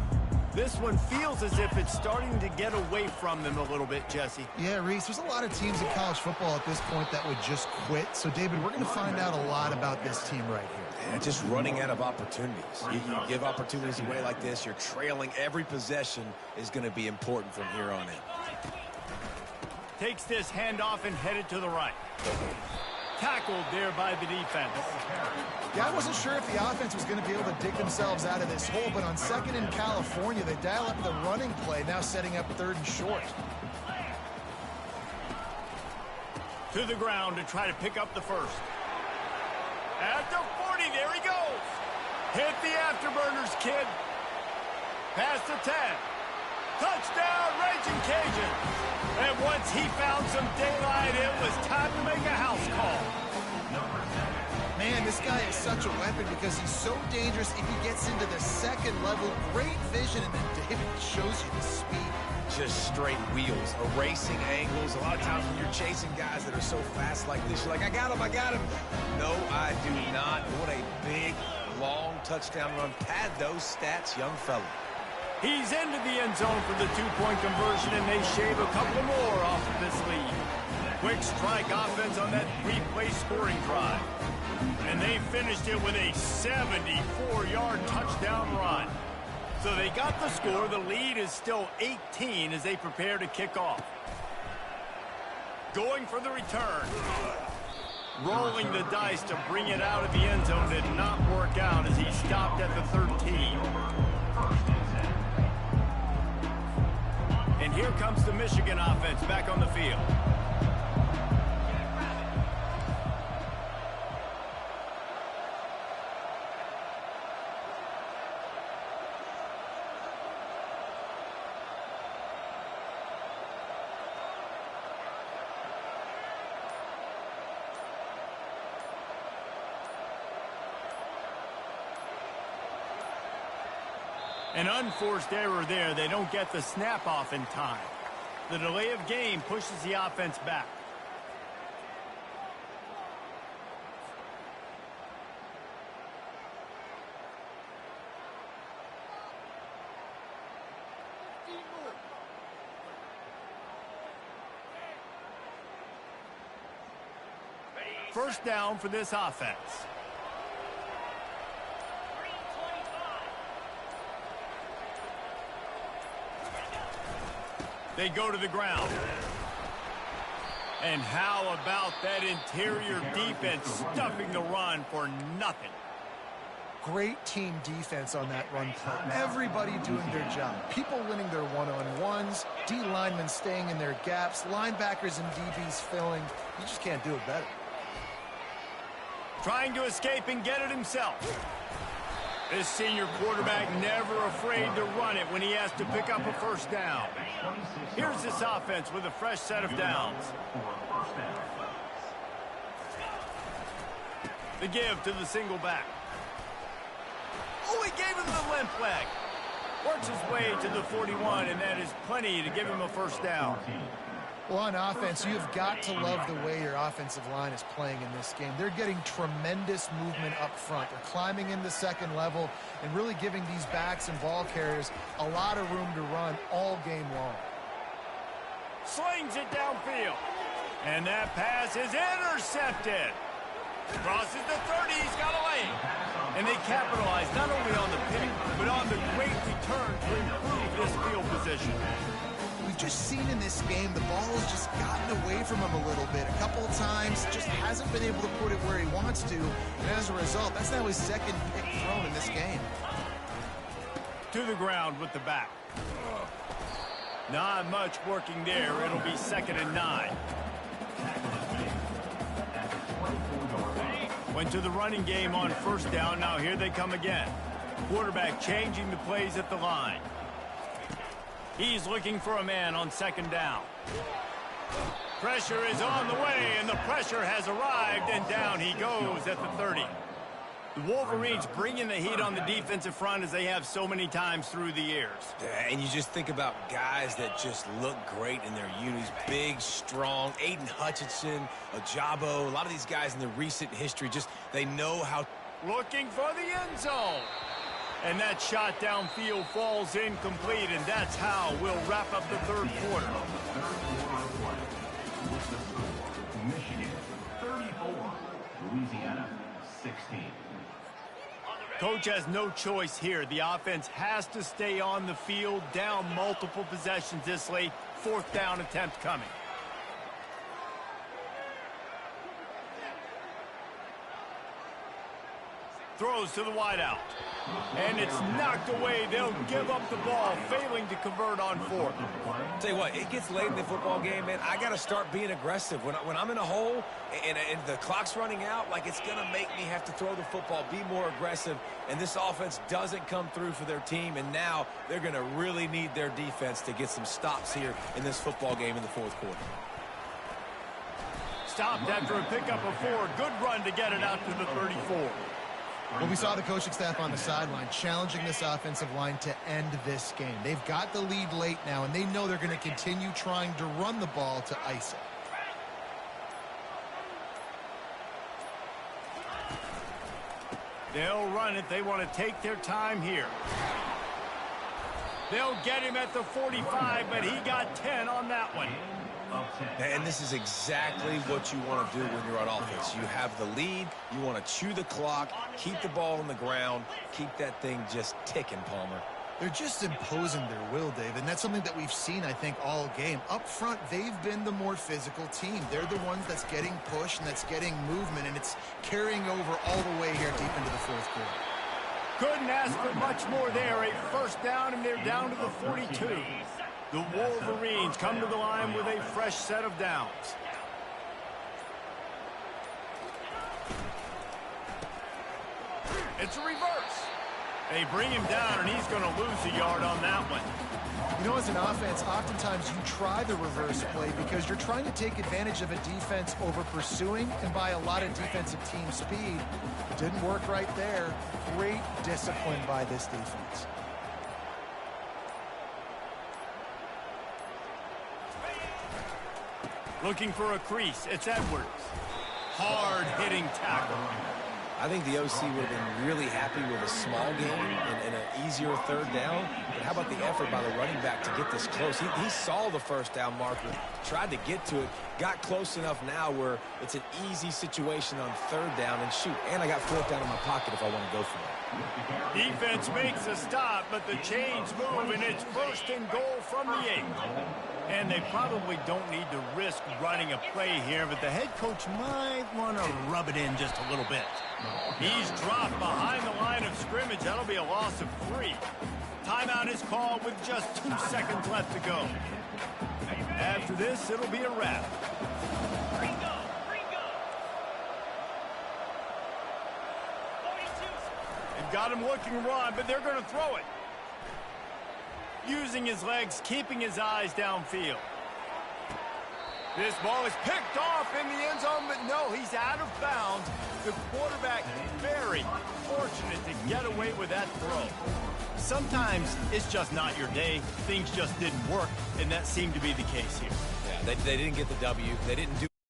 This one feels as if it's starting to get away from them a little bit, Jesse. Yeah, Reese, there's a lot of teams in college football at this point that would just quit. So, David, we're going to find out a lot about this team right here. Yeah, just running out of opportunities. You give opportunities away like this, you're trailing. Every possession is going to be important from here on in. Takes this handoff and headed to the right. Tackled there by the defense. Yeah, I wasn't sure if the offense was going to be able to dig themselves out of this hole, but on second in California, they dial up the running play, now setting up third and short. To the ground to try to pick up the first. At the 40, there he goes. Hit the afterburners, kid. Past the 10. Touchdown, Raging Cajun. And once he found some daylight, it was time to make a house call. Man, this guy is such a weapon because he's so dangerous if he gets into the second level. Great vision, and then David shows you the speed. Just straight wheels, erasing angles. A lot of times when you're chasing guys that are so fast like this, you're like, I got him, I got him. No, I do not. What a big, long touchdown run. Pad those stats, young fella. He's into the end zone for the two-point conversion, and they shave a couple more off of this lead. Quick strike offense on that three-play scoring drive. And they finished it with a 74-yard touchdown run. So they got the score. The lead is still 18 as they prepare to kick off. Going for the return. Rolling the dice to bring it out of the end zone did not work out as he stopped at the 13. And here comes the Michigan offense back on the field. An unforced error there. They don't get the snap off in time. The delay of game pushes the offense back. First down for this offense. They go to the ground. And how about that interior defense stuffing the run for nothing? Great team defense on that run play. Everybody doing their job. People winning their one-on-ones, D linemen staying in their gaps, linebackers and DBs filling. You just can't do it better. Trying to escape and get it himself. This senior quarterback never afraid to run it when he has to pick up a first down. Here's this offense with a fresh set of downs. The give to the single back. Oh, he gave him the limp leg. Works his way to the 41, and that is plenty to give him a first down. Well, on offense, you've got to love the way your offensive line is playing in this game. They're getting tremendous movement up front. They're climbing in the second level and really giving these backs and ball carriers a lot of room to run all game long. Slings it downfield. And that pass is intercepted. Crosses the 30. He's got a lane. And they capitalize not only on the pick, but on the great return to improve this field position. We've just seen in this game the ball has just gotten away from him a little bit. A couple of times, just hasn't been able to put it where he wants to. And as a result, that's now his second pick thrown in this game. To the ground with the back. Not much working there. It'll be 2nd and 9. Went to the running game on first down. Now here they come again. Quarterback changing the plays at the line. He's looking for a man on 2nd down. Pressure is on the way, and the pressure has arrived, and down he goes at the 30. The Wolverines bringing the heat on the defensive front as they have so many times through the years. Yeah, and you just think about guys that just look great in their unis. Big, strong, Aiden Hutchinson, Ajabo, a lot of these guys in the recent history, just they know how. Looking for the end zone. And that shot downfield falls incomplete, and that's how we'll wrap up the third quarter. With the score, Michigan 34, Louisiana 16. Coach has no choice here. The offense has to stay on the field, down multiple possessions this late. Fourth down attempt coming. Throws to the wideout. And it's knocked away. They'll give up the ball, failing to convert on fourth. Tell you what, it gets late in the football game, man. I got to start being aggressive. When I'm in a hole and the clock's running out, like, it's going to make me have to throw the football, be more aggressive. And this offense doesn't come through for their team, and now they're going to really need their defense to get some stops here in this football game in the fourth quarter. Stopped after a pickup of 4. Good run to get it out to the 34. Well, we saw the coaching staff on the sideline challenging this offensive line to end this game. They've got the lead late now, and they know they're going to continue trying to run the ball to ice it. They'll run it. They want to take their time here. They'll get him at the 45, but he got 10 on that one. And this is exactly what you want to do when you're on offense. You have the lead. You want to chew the clock, keep the ball on the ground, keep that thing just ticking, Palmer. They're just imposing their will, Dave, and that's something that we've seen, I think, all game. Up front, they've been the more physical team. They're the ones that's getting pushed and that's getting movement, and it's carrying over all the way here deep into the fourth quarter. Couldn't ask for much more there. A first down, and they're down to the 42. The Wolverines come to the line with a fresh set of downs. It's a reverse. They bring him down, and he's going to lose a yard on that one. You know, as an offense, oftentimes you try the reverse play because you're trying to take advantage of a defense over pursuing and by a lot of defensive team speed. It didn't work right there. Great discipline by this defense. Looking for a crease. It's Edwards. Hard-hitting tackle. I think the OC would have been really happy with a small game and an easier third down. But how about the effort by the running back to get this close? He saw the first down marker, tried to get to it, got close enough now where it's an easy situation on third down. And shoot, and I got fourth down in my pocket if I want to go for it. Defense makes a stop, but the chains move, and it's first and goal from the 8. And they probably don't need to risk running a play here, but the head coach might want to rub it in just a little bit. He's dropped behind the line of scrimmage. That'll be a loss of 3. Timeout is called with just 2 seconds left to go. After this, it'll be a wrap. They've got him looking to run, but they're going to throw it. Using his legs, keeping his eyes downfield. This ball is picked off in the end zone, but no, he's out of bounds. The quarterback very fortunate to get away with that throw. Sometimes it's just not your day. Things just didn't work, and that seemed to be the case here. Yeah, they didn't get the W. They didn't do